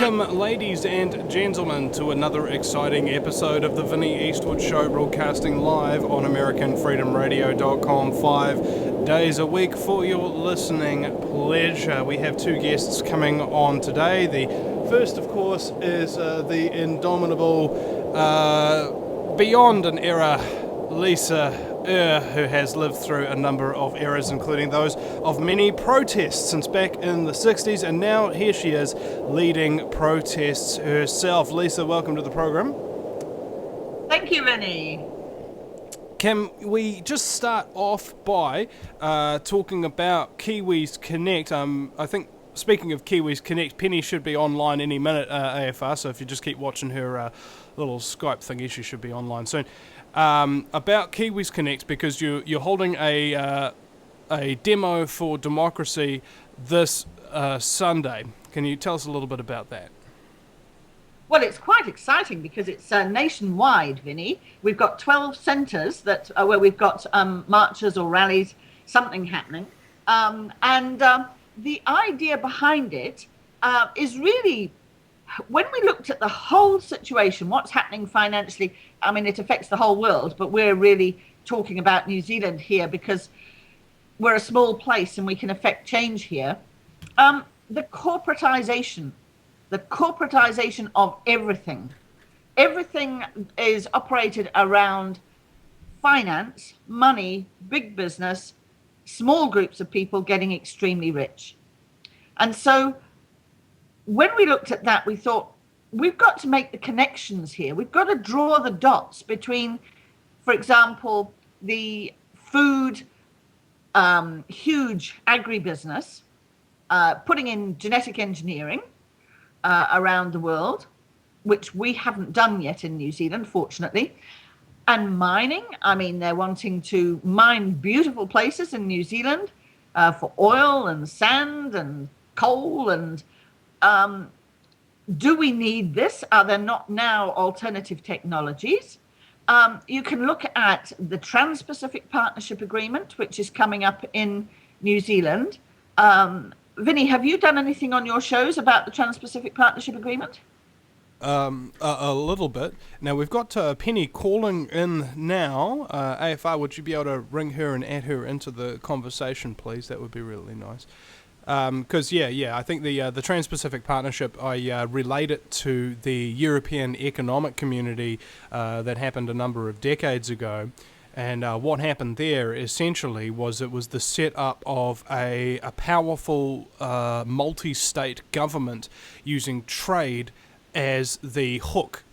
Welcome, ladies and gentlemen, to another exciting episode of the Vinny Eastwood Show, broadcasting live on AmericanFreedomRadio.com 5 days a week for your listening pleasure. We have two guests coming on today. The first, of course, is the indomitable, beyond an era, Lisa, who has lived through a number of eras, including those of many protests since back in the 60s, and now here she is leading protests herself. Lisa, welcome to the program. Thank you, Vinny. Can we just start off by talking about Kiwis Connect? I think, speaking of Kiwis Connect, Penny should be online any minute, AFR, so if you just keep watching her little Skype thingy, she should be online soon. About Kiwis Connect, because you're holding a demo for democracy this Sunday. Can you tell us a little bit about that? Well, it's quite exciting because it's nationwide, Vinny. We've got 12 centres that where we've got marches or rallies, something happening. And the idea behind it is really, when we looked at the whole situation, what's happening financially, I mean, it affects the whole world, but we're really talking about New Zealand here because we're a small place and we can affect change here. The corporatization of everything. Everything is operated around finance, money, big business, small groups of people getting extremely rich. And so when we looked at that, we thought, we've got to make the connections here. We've got to draw the dots between, for example, the food, huge agribusiness, putting in genetic engineering around the world, which we haven't done yet in New Zealand, fortunately, and mining. I mean, they're wanting to mine beautiful places in New Zealand for oil and sand and coal and do we need this? Are there not now alternative technologies? You can look at the Trans-Pacific Partnership Agreement, which is coming up in New Zealand. Vinny, have you done anything on your shows about the Trans-Pacific Partnership Agreement? A little bit. Now, we've got Penny calling in now. AFR, would you be able to ring her and add her into the conversation, please? That would be really nice. Because, I think the Trans-Pacific Partnership, I relate it to the European Economic Community that happened a number of decades ago. And what happened there, essentially, was it was the setup of a powerful multi-state government using trade as the hook.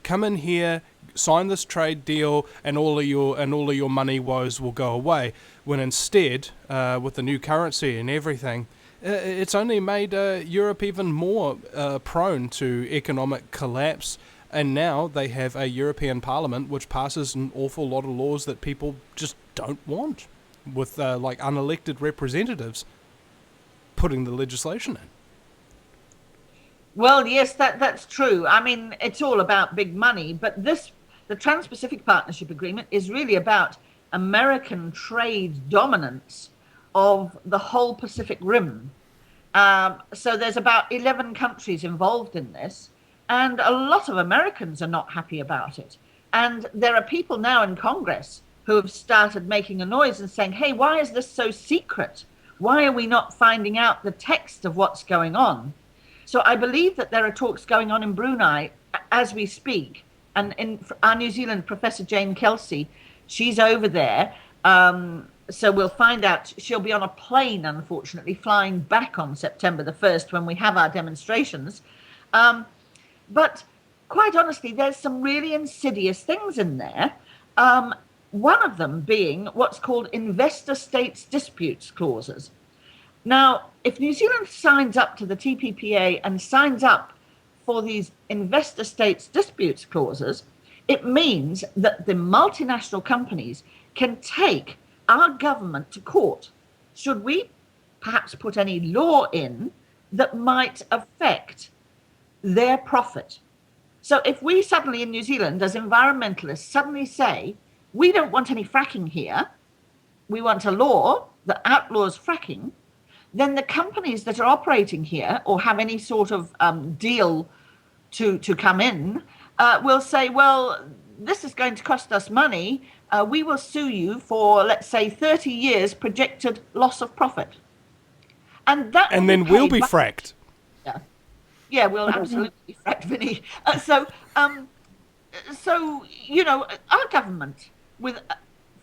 Come in here, sign this trade deal, and all of your money woes will go away. When instead, with the new currency and everything, it's only made Europe even more prone to economic collapse. And now they have a European Parliament which passes an awful lot of laws that people just don't want, with like unelected representatives putting the legislation in. Well, yes, that's true. I mean, it's all about big money, but the Trans-Pacific Partnership Agreement is really about American trade dominance of the whole Pacific Rim. So there's about 11 countries involved in this, and a lot of Americans are not happy about it. And there are people now in Congress who have started making a noise and saying, hey, why is this so secret? Why are we not finding out the text of what's going on? So I believe that there are talks going on in Brunei as we speak. And in our New Zealand Professor Jane Kelsey, she's over there. So we'll find out. She'll be on a plane, unfortunately, flying back on September the 1st when we have our demonstrations. But quite honestly, there's some really insidious things in there. One of them being what's called investor states disputes clauses. Now, if New Zealand signs up to the TPPA and signs up for these investor states disputes clauses, it means that the multinational companies can take our government to court should we perhaps put any law in that might affect their profit. So if we suddenly in New Zealand, as environmentalists, suddenly say, we don't want any fracking here, we want a law that outlaws fracking, then the companies that are operating here or have any sort of deal to come in will say, well, this is going to cost us money. We will sue you for, let's say, 30 years projected loss of profit. And then we'll be fracked. Yeah, we'll absolutely be fracked, Vinny. So, our government with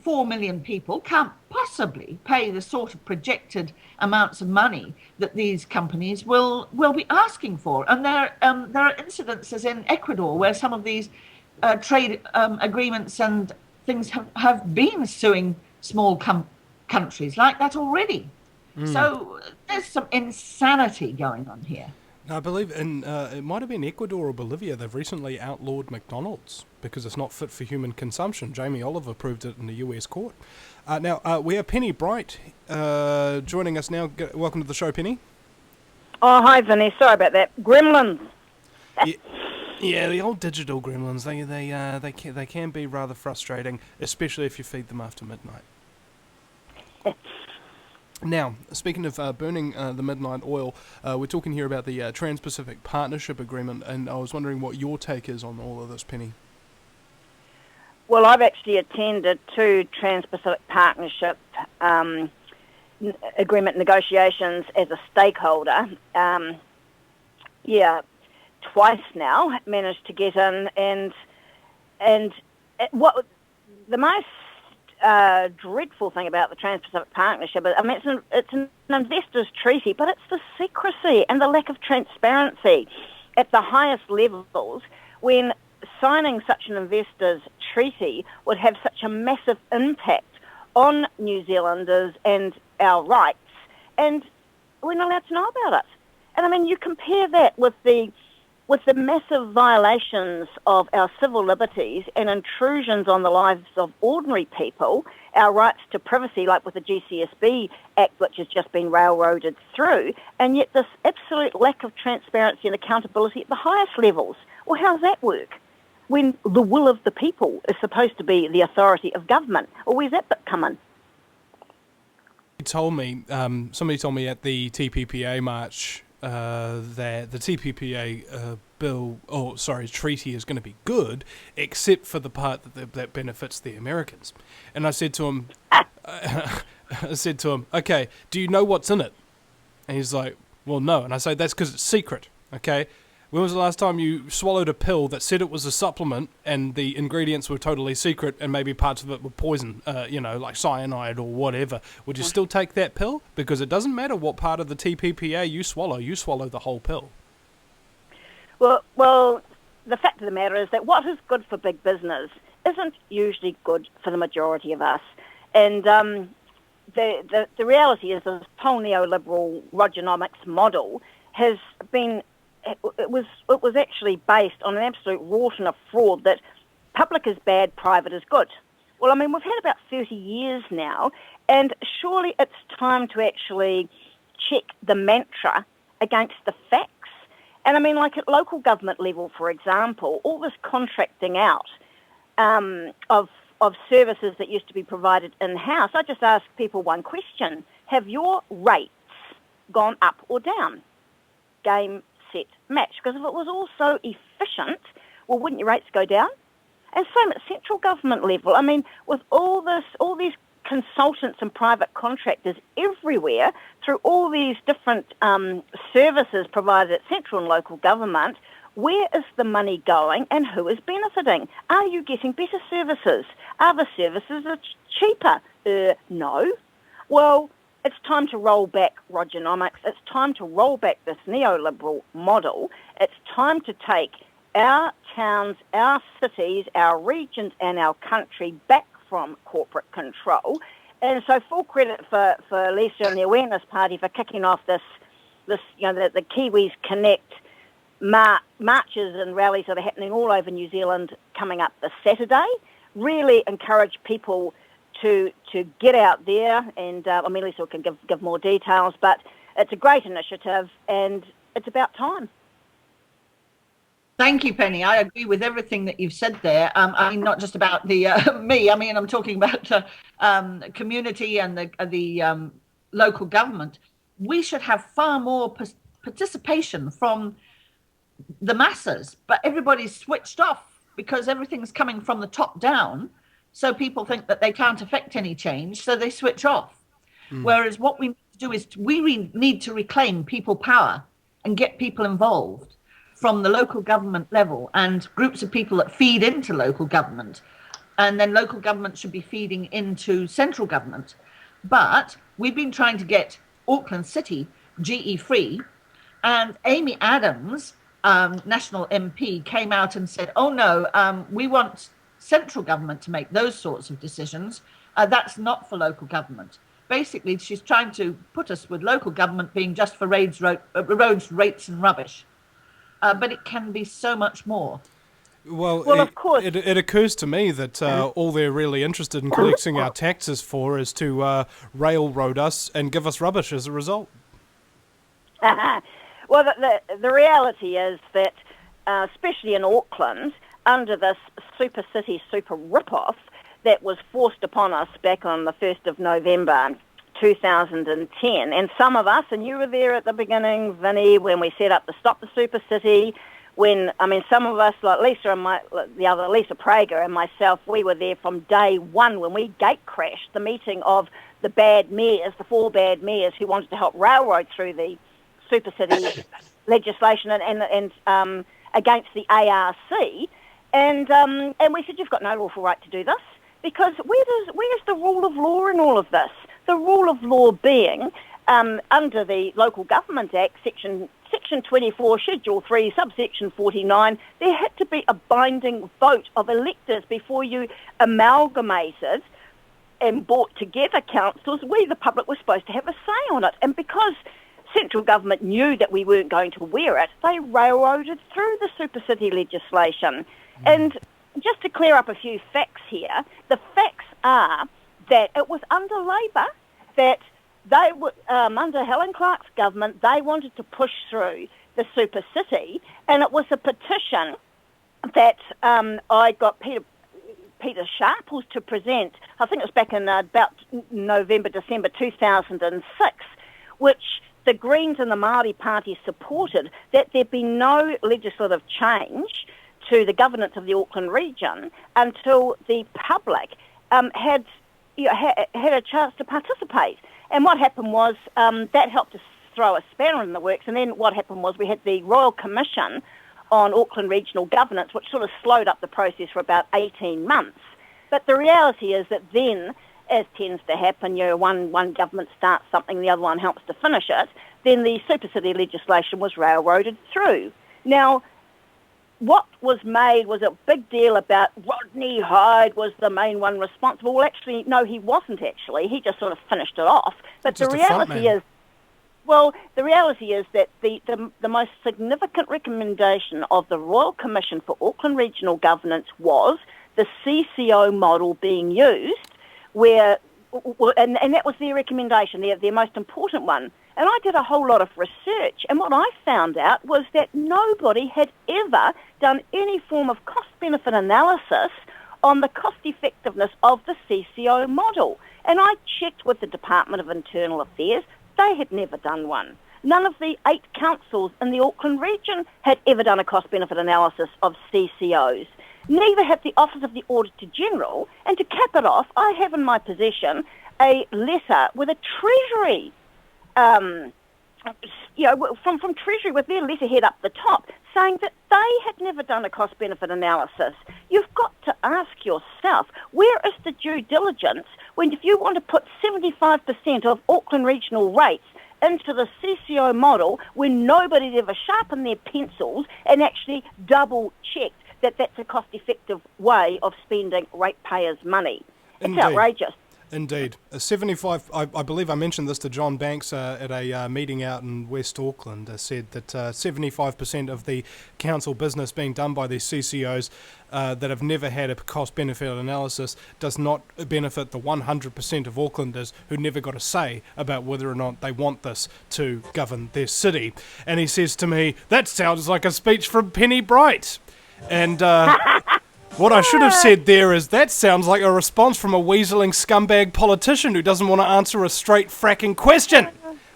4 million people can't possibly pay the sort of projected amounts of money that these companies will be asking for. And there are incidences in Ecuador where some of these trade agreements and things have been suing small countries like that already. So there's some insanity going on here. I believe it might have been Ecuador or Bolivia. They've recently outlawed McDonald's because it's not fit for human consumption. Jamie Oliver proved it in the US court. Now, we have Penny Bright joining us now. Welcome to the show, Penny. Oh, hi, Vinny. Sorry about that. Gremlins. Yeah, the old digital gremlins. They can be rather frustrating, especially if you feed them after midnight. Now, speaking of burning the midnight oil, we're talking here about the Trans-Pacific Partnership Agreement, and I was wondering what your take is on all of this, Penny. Well, I've actually attended 2 Trans-Pacific Partnership Agreement negotiations as a stakeholder. Twice now managed to get in, and what the most dreadful thing about the Trans-Pacific Partnership, I mean, it's an investors' treaty, but it's the secrecy and the lack of transparency at the highest levels when signing such an investors' treaty would have such a massive impact on New Zealanders and our rights, and we're not allowed to know about it. And I mean, you compare that with the massive violations of our civil liberties and intrusions on the lives of ordinary people, our rights to privacy, like with the GCSB Act, which has just been railroaded through, and yet this absolute lack of transparency and accountability at the highest levels. Well, how does that work? When the will of the people is supposed to be the authority of government. Well, where's that bit come in? Somebody told me at the TPPA march that the TPPA treaty is going to be good, except for the part that benefits the Americans. And I said to him, okay, do you know what's in it? And he's like, well, no. And I say, that's because it's secret, okay? When was the last time you swallowed a pill that said it was a supplement and the ingredients were totally secret and maybe parts of it were poison, like cyanide or whatever? Would you still take that pill? Because it doesn't matter what part of the TPPA you swallow the whole pill. Well, the fact of the matter is that what is good for big business isn't usually good for the majority of us. And the reality is this whole neoliberal Rogernomics model has been... It was actually based on an absolute rorting of fraud that public is bad, private is good. Well, I mean, we've had about 30 years now, and surely it's time to actually check the mantra against the facts. And I mean, like at local government level, for example, all this contracting out of services that used to be provided in-house, I just ask people one question. Have your rates gone up or down? Game, set, match. Because if it was all so efficient, well, wouldn't your rates go down? And same at central government level. I mean, with all these consultants and private contractors everywhere through all these different services provided at central and local government, where is the money going and who is benefiting? Are you getting better services? Are the services cheaper? No. Well, it's time to roll back Rogernomics. It's time to roll back this neoliberal model. It's time to take our towns, our cities, our regions and our country back from corporate control. And so full credit for Lisa and the Awareness Party for kicking off this the Kiwis Connect marches and rallies that are happening all over New Zealand coming up this Saturday. Really encourage people to get out there, and Lisa can give more details, but it's a great initiative and it's about time. Thank you, Penny. I agree with everything that you've said there. I mean, not just about the me. I mean, I'm talking about community and the local government. we should have far more participation from the masses, but everybody's switched off because everything's coming from the top down. So people think that they can't affect any change, so they switch off. Whereas what we need to do is we need to reclaim people power and get people involved from the local government level and groups of people that feed into local government. And then local government should be feeding into central government. But we've been trying to get Auckland City GE free, and Amy Adams, national MP, came out and said, oh no, we want central government to make those sorts of decisions. That's not for local government. Basically, she's trying to put us with local government being just for roads, rates and rubbish. But it can be so much more. Well, of course. It occurs to me that all they're really interested in collecting our taxes for is to railroad us and give us rubbish as a result. Well, the reality is that, especially in Auckland, under this super city, super rip-off that was forced upon us back on the 1st of November 2010, and some of us, and you were there at the beginning, Vinny, when we set up the Stop the Super City, some of us, like Lisa Prager and myself, we were there from day one when we gate crashed the meeting of the bad mayors, the 4 bad mayors who wanted to help railroad through the super city legislation and against the ARC, and we said, you've got no lawful right to do this, because where's the rule of law in all of this? The rule of law being, under the Local Government Act, Section 24, Schedule 3, Subsection 49, there had to be a binding vote of electors before you amalgamated and brought together councils. We, the public, were supposed to have a say on it. And because central government knew that we weren't going to wear it, they railroaded through the super city legislation. And just to clear up a few facts here, the facts are that it was under Labor that they were, under Helen Clark's government, they wanted to push through the super city, and it was a petition that I got Peter Sharples to present. I think it was back in about November, December 2006, which the Greens and the Māori Party supported, that there be no legislative change to the governance of the Auckland region until the public had a chance to participate. And what happened was that helped us throw a spanner in the works. And then what happened was we had the Royal Commission on Auckland Regional Governance, which sort of slowed up the process for about 18 months. But the reality is that then, as tends to happen, one government starts something, the other one helps to finish it, then the super city legislation was railroaded through. Now, what was made was a big deal about Rodney Hyde was the main one responsible. Well, actually, no, he wasn't actually. He just sort of finished it off. But the reality is, that the most significant recommendation of the Royal Commission for Auckland Regional Governance was the CCO model being used, and that was their recommendation, their most important one. And I did a whole lot of research, and what I found out was that nobody had ever done any form of cost-benefit analysis on the cost-effectiveness of the CCO model. And I checked with the Department of Internal Affairs. They had never done one. None of the 8 councils in the Auckland region had ever done a cost-benefit analysis of CCOs. Neither had the Office of the Auditor General. And to cap it off, I have in my possession a letter with a Treasury from Treasury with their letterhead up the top saying that they had never done a cost-benefit analysis. You've got to ask yourself, where is the due diligence when if you want to put 75% of Auckland regional rates into the CCO model when nobody's ever sharpened their pencils and actually double-checked that that's a cost-effective way of spending ratepayers' money? It's outrageous. Indeed. 75, I believe I mentioned this to John Banks at a meeting out in West Auckland, said that 75% of the council business being done by these CCOs that have never had a cost-benefit analysis does not benefit the 100% of Aucklanders who never got a say about whether or not they want this to govern their city. And he says to me, that sounds like a speech from Penny Bright. And what I should have said there is that sounds like a response from a weaseling scumbag politician who doesn't want to answer a straight fracking question.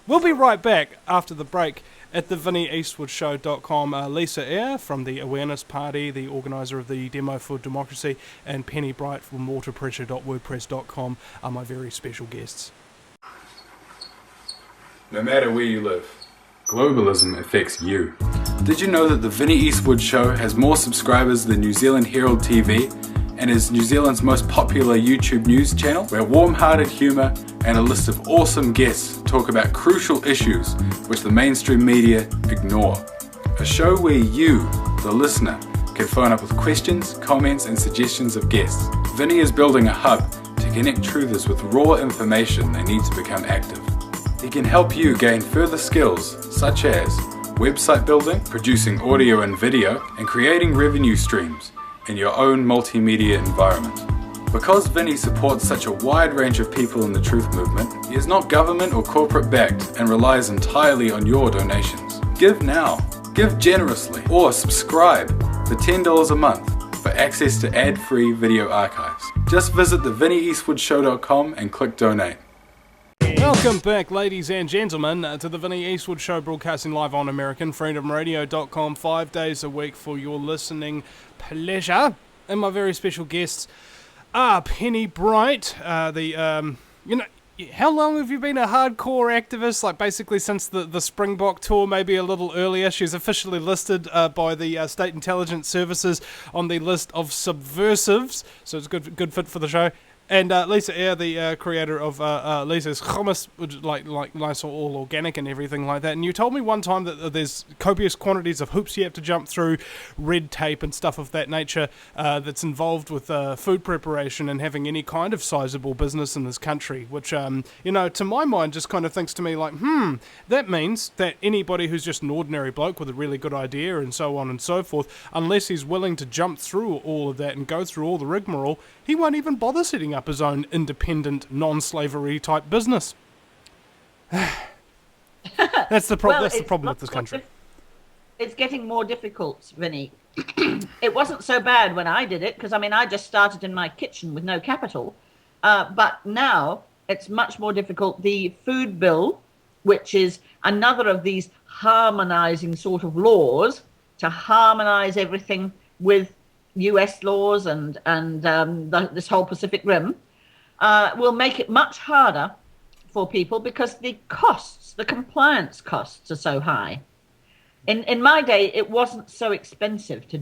We'll be right back after the break at the VinnyEastwoodShow.com. Lisa Eyre from the Awareness Party, the organiser of the Demo for Democracy, and Penny Bright from waterpressure.wordpress.com are my very special guests. No matter where you live, globalism affects you. Did you know that the Vinny Eastwood Show has more subscribers than New Zealand Herald TV and is New Zealand's most popular YouTube news channel, where warm-hearted humour and a list of awesome guests talk about crucial issues which the mainstream media ignore. A show where you, the listener, can phone up with questions, comments and suggestions of guests. Vinny is building a hub to connect truthers with raw information they need to become active. He can help you gain further skills such as website building, producing audio and video, and creating revenue streams in your own multimedia environment. Because Vinny supports such a wide range of people in the truth movement, he is not government or corporate backed and relies entirely on your donations. Give now, give generously, or subscribe for $10 a month for access to ad-free video archives. Just visit the VinnyEastwoodShow.com and click donate. Welcome back, ladies and gentlemen, to the Vinny Eastwood Show, broadcasting live on AmericanFreedomRadio.com 5 days a week for your listening pleasure. And my very special guests are Penny Bright, how long have you been a hardcore activist? Like basically since the Springbok tour, maybe a little earlier. She's officially listed by the State Intelligence Services on the list of subversives, so it's a good fit for the show. And Lisa Eyre, the creator of Lisa's Hummus, which is like nice, all organic and everything like that. And you told me one time that there's copious quantities of hoops you have to jump through, red tape and stuff of that nature that's involved with food preparation and having any kind of sizable business in this country, which, to my mind just kind of thinks to me like, that means that anybody who's just an ordinary bloke with a really good idea and so on and so forth, unless he's willing to jump through all of that and go through all the rigmarole, he won't even bother setting up his own independent, non-slavery type business. That's the problem with this country. It's getting more difficult, Vinny. It wasn't so bad when I did it, because I just started in my kitchen with no capital. But now it's much more difficult. The food bill, which is another of these harmonizing sort of laws to harmonize everything with US laws and this whole Pacific Rim, will make it much harder for people because the compliance costs are so high. In my day, it wasn't so expensive to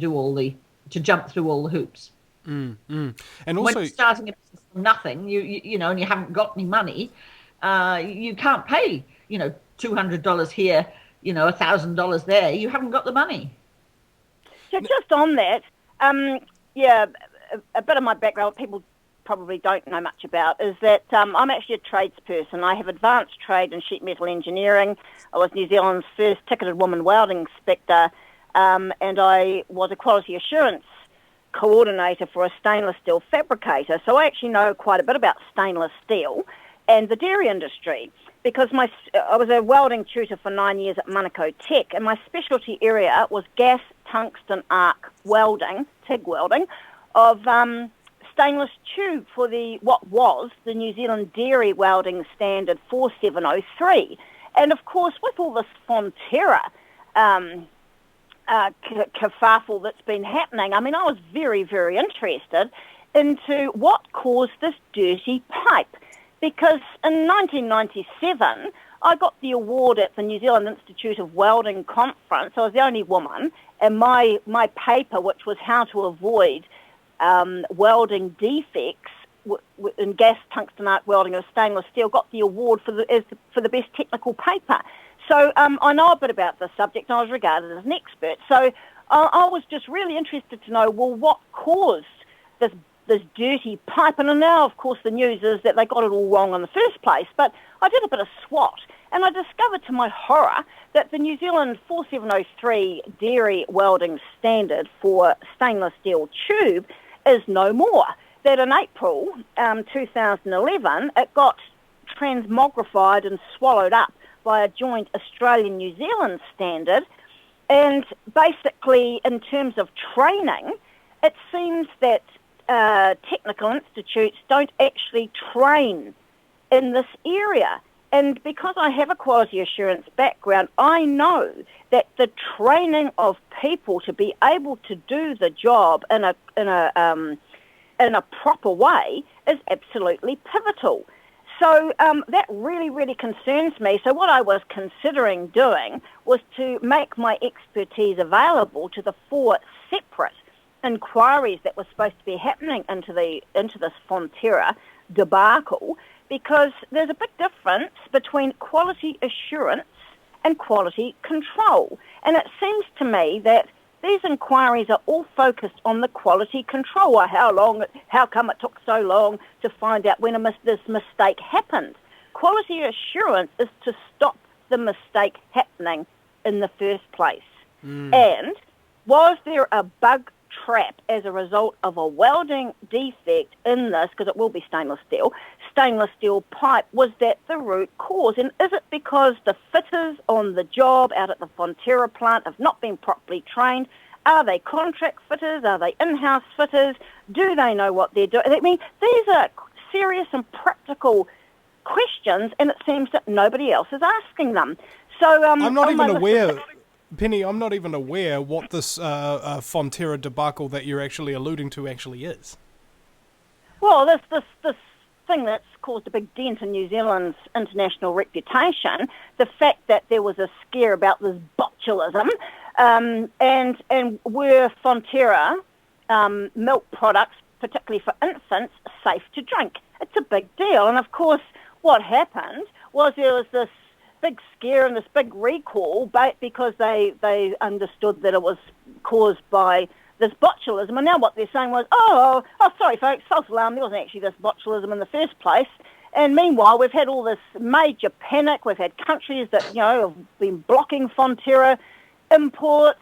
jump through all the hoops. And also, when you're starting a business from nothing, you and you haven't got any money, you can't pay $200 here, $1,000 there. You haven't got the money. So just on that. A bit of my background people probably don't know much about is that I'm actually a tradesperson. I have advanced trade in sheet metal engineering. I was New Zealand's first ticketed woman welding inspector, and I was a quality assurance coordinator for a stainless steel fabricator. So I actually know quite a bit about stainless steel and the dairy industry, because I was a welding tutor for 9 years at Manukau Tech, and my specialty area was gas tungsten arc welding, TIG welding, of stainless tube for what was the New Zealand Dairy Welding Standard 4703. And of course, with all this Fonterra kerfuffle that's been happening, I was very, very interested into what caused this dirty pipe. Because in 1997, I got the award at the New Zealand Institute of Welding Conference. I was the only woman, and my paper, which was how to avoid welding defects in gas tungsten arc welding of stainless steel, got the award for the best technical paper. So I know a bit about the subject, and I was regarded as an expert. So I was just really interested to know, what caused this dirty pipe? And now, of course, the news is that they got it all wrong in the first place. But I did a bit of SWOT, and I discovered to my horror that the New Zealand 4703 dairy welding standard for stainless steel tube is no more. That in April 2011, it got transmogrified and swallowed up by a joint Australian-New Zealand standard. And basically, in terms of training, it seems that technical institutes don't actually train in this area. And because I have a quality assurance background, I know that the training of people to be able to do the job in a proper way is absolutely pivotal. So that really, really concerns me. So what I was considering doing was to make my expertise available to the 4 separate inquiries that were supposed to be happening into this Fonterra debacle, because there's a big difference between quality assurance and quality control. And it seems to me that these inquiries are all focused on the quality control. Or how come it took so long to find out when this mistake happened? Quality assurance is to stop the mistake happening in the first place. And was there a bug trap as a result of a welding defect in this, because it will be stainless steel pipe, was that the root cause? And is it because the fitters on the job out at the Fonterra plant have not been properly trained? Are they contract fitters? Are they in-house fitters? Do they know what they're doing? I mean, these are serious and practical questions, and it seems that nobody else is asking them. So I'm not even aware, Penny, I'm not even aware what this Fonterra debacle that you're actually alluding to actually is. Well, this thing that's caused a big dent in New Zealand's international reputation, the fact that there was a scare about this botulism, and were Fonterra milk products, particularly for infants, safe to drink? It's a big deal. And of course, what happened was there was this big scare and this big recall because they understood that it was caused by this botulism. And now what they're saying was, oh, sorry folks, false alarm, there wasn't actually this botulism in the first place. And meanwhile, we've had all this major panic. We've had countries that, have been blocking Fonterra imports.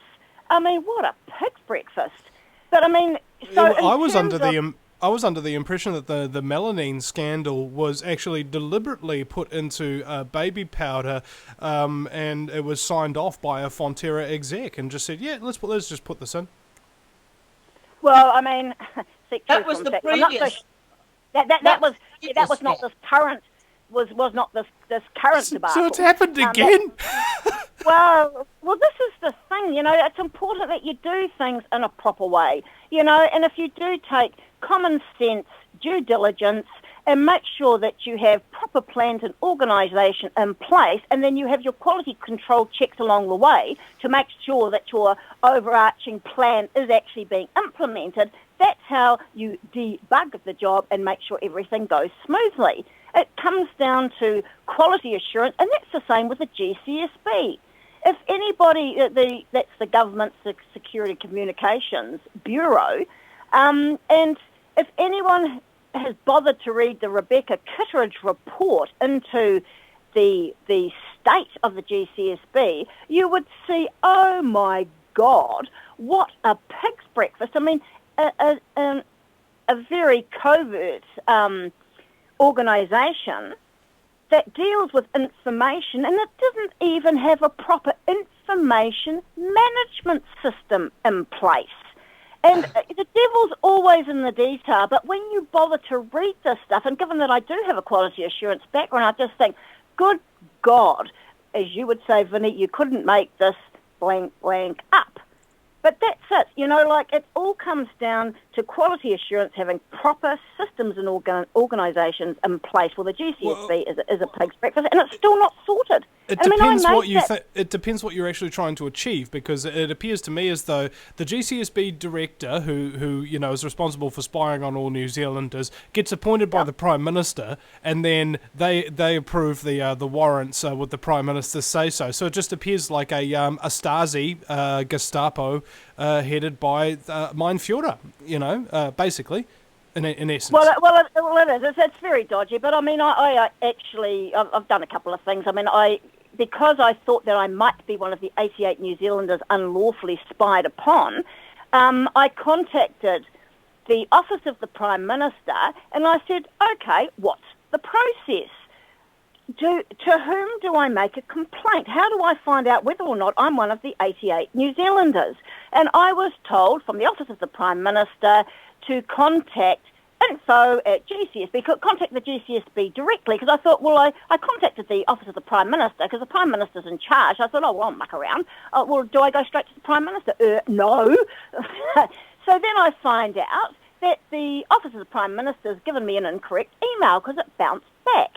I mean, what a pig's breakfast. But I mean, so I was under the impression that the melanine scandal was actually deliberately put into baby powder, and it was signed off by a Fonterra exec and just said, yeah, let's just put this in. Well, I mean, that was the previous. That was not this current. Was not this current debacle. So it's happened again. Well, this is the thing. It's important that you do things in a proper way. And if you do take common sense, due diligence, and make sure that you have proper plans and organisation in place, and then you have your quality control checks along the way to make sure that your overarching plan is actually being implemented, that's how you debug the job and make sure everything goes smoothly. It comes down to quality assurance, and that's the same with the GCSB. If anybody, that's the Government Security Communications Bureau, and if anyone has bothered to read the Rebecca Kitteridge report into the state of the GCSB, you would see, oh my God, what a pig's breakfast. I mean, a very covert organisation that deals with information, and it doesn't even have a proper information management system in place. And the devil's always in the detail, but when you bother to read this stuff, and given that I do have a quality assurance background, I just think, good God, as you would say, Vinny, you couldn't make this blank up. But that's it. It all comes down to quality assurance, having proper systems and organisations in place. Well, the GCSB is a pig's breakfast, and it's still not sorted. It depends what you think. It depends what you're actually trying to achieve, because it appears to me as though the GCSB director, who is responsible for spying on all New Zealanders, gets appointed by the Prime Minister, and then they approve the warrants with the Prime Minister's say so. So it just appears like a Stasi Gestapo headed by Mein Führer, basically. In essence. Well, it is. It's very dodgy. But I mean, I actually, I've done a couple of things. I mean, because I thought that I might be one of the 88 New Zealanders unlawfully spied upon, I contacted the Office of the Prime Minister and I said, okay, what's the process? To whom do I make a complaint? How do I find out whether or not I'm one of the 88 New Zealanders? And I was told from the Office of the Prime Minister to contact info@GCSB, contact the GCSB directly, because I thought, well, I contacted the Office of the Prime Minister, because the Prime Minister's in charge. I thought, oh, well, I'll muck around. Well, do I go straight to the Prime Minister? No. So then I find out that the Office of the Prime Minister has given me an incorrect email because it bounced back.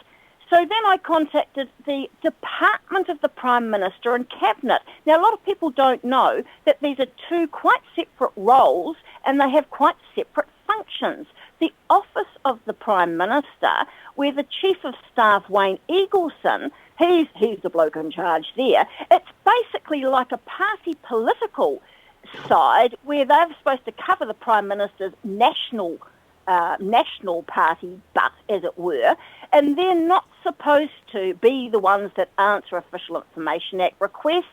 So then I contacted the Department of the Prime Minister and Cabinet. Now, a lot of people don't know that these are two quite separate roles and they have quite separate functions. The Office of the Prime Minister, where the Chief of Staff, Wayne Eagleson, he's the bloke in charge there, it's basically like a party political side where they're supposed to cover the Prime Minister's national party butt, as it were, and they're not supposed to be the ones that answer Official Information Act requests.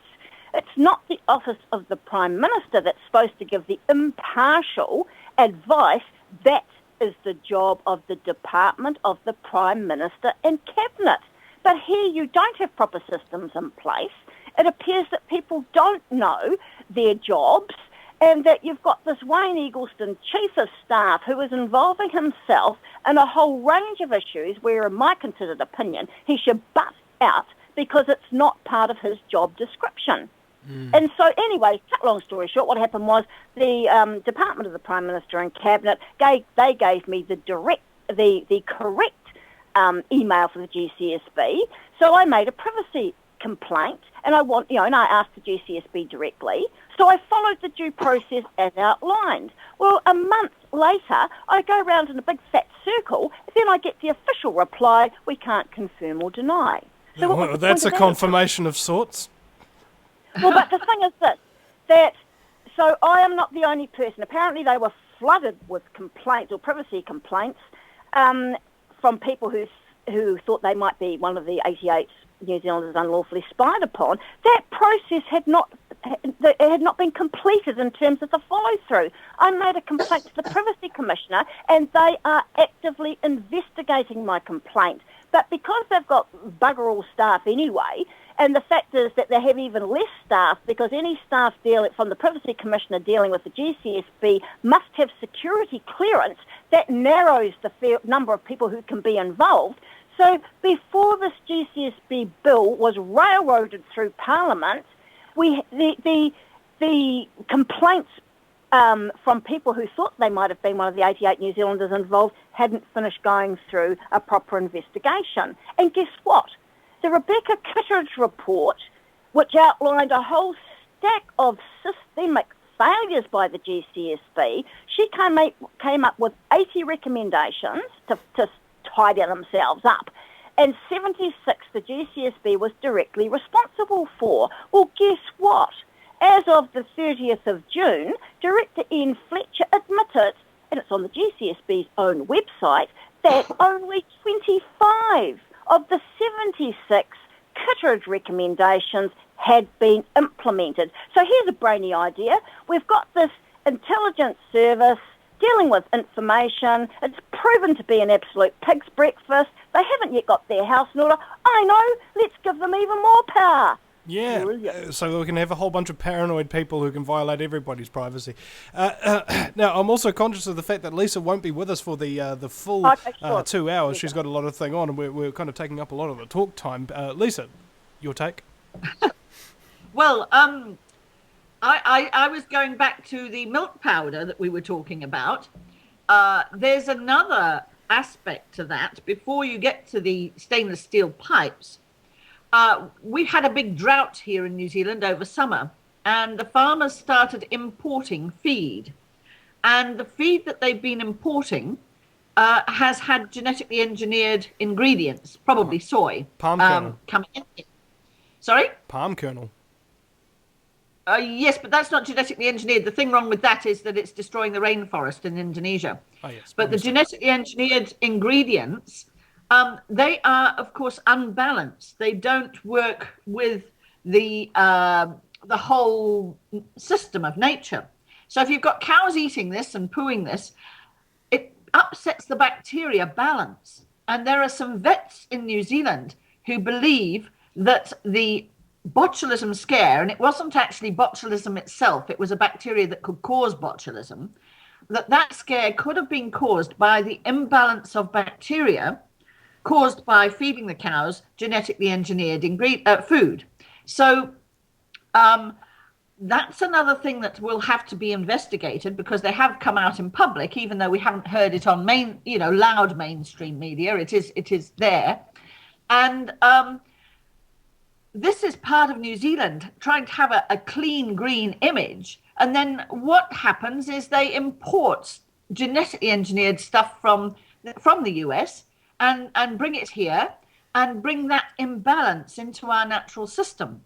It's not the Office of the Prime Minister that's supposed to give the impartial advice. That is the job of the Department of the Prime Minister and Cabinet. But here you don't have proper systems in place. It appears that people don't know their jobs, and that you've got this Wayne Eagleston, Chief of Staff, who is involving himself in a whole range of issues where, in my considered opinion, he should butt out because it's not part of his job description. And so anyway, cut long story short, what happened was the Department of the Prime Minister and Cabinet, they gave me the correct email for the GCSB, so I made a privacy complaint, and I asked the GCSB directly. So I followed the due process as outlined. Well, a month later, I go round in a big fat circle, then I get the official reply, we can't confirm or deny. So that's a confirmation of sorts. Well, but the thing is so I am not the only person. Apparently they were flooded with complaints or privacy complaints from people who thought they might be one of the 88 New Zealanders unlawfully spied upon. That process had not been completed in terms of the follow-through. I made a complaint to the Privacy Commissioner, and they are actively investigating my complaint. But because they've got bugger all staff anyway, and the fact is that they have even less staff, because any staff from the Privacy Commissioner dealing with the GCSB must have security clearance, that narrows the number of people who can be involved. So before this GCSB bill was railroaded through Parliament, the complaints from people who thought they might have been one of the 88 New Zealanders involved hadn't finished going through a proper investigation. And guess what? The Rebecca Kittredge report, which outlined a whole stack of systemic failures by the GCSB, she came up with 80 recommendations to tidy themselves up, and 76 the GCSB was directly responsible for. Well, guess what? As of the 30th of June, Director Ian Fletcher admitted, and it's on the GCSB's own website, that only 25 of the 76 Kittredge recommendations had been implemented. So here's a brainy idea. We've got this intelligence service dealing with information. It's proven to be an absolute pig's breakfast. They haven't yet got their house in order. I know, let's give them even more power. Yeah, so we can have a whole bunch of paranoid people who can violate everybody's privacy. Now, I'm also conscious of the fact that Lisa won't be with us for the full 2 hours. She's got a lot of thing on, and we're kind of taking up a lot of the talk time. Lisa, your take? Well, I was going back to the milk powder that we were talking about. There's another aspect to that. Before you get to the stainless steel pipes, we had a big drought here in New Zealand over summer, and the farmers started importing feed. And the feed that they've been importing has had genetically engineered ingredients, probably soy. Palm kernel. Coming in. Sorry? Palm kernel. Yes, but that's not genetically engineered. The thing wrong with that is that it's destroying the rainforest in Indonesia. Oh, yes. But the genetically engineered ingredients, they are, of course, unbalanced. They don't work with the whole system of nature. So if you've got cows eating this and pooing this, it upsets the bacteria balance. And there are some vets in New Zealand who believe that the botulism scare, and it wasn't actually botulism itself, it was a bacteria that could cause botulism, that scare could have been caused by the imbalance of bacteria caused by feeding the cows genetically engineered food. So that's another thing that will have to be investigated, because they have come out in public, even though we haven't heard it on loud mainstream media. It is there. And this is part of New Zealand trying to have a clean green image. And then what happens is they import genetically engineered stuff from the US and bring it here and bring that imbalance into our natural system.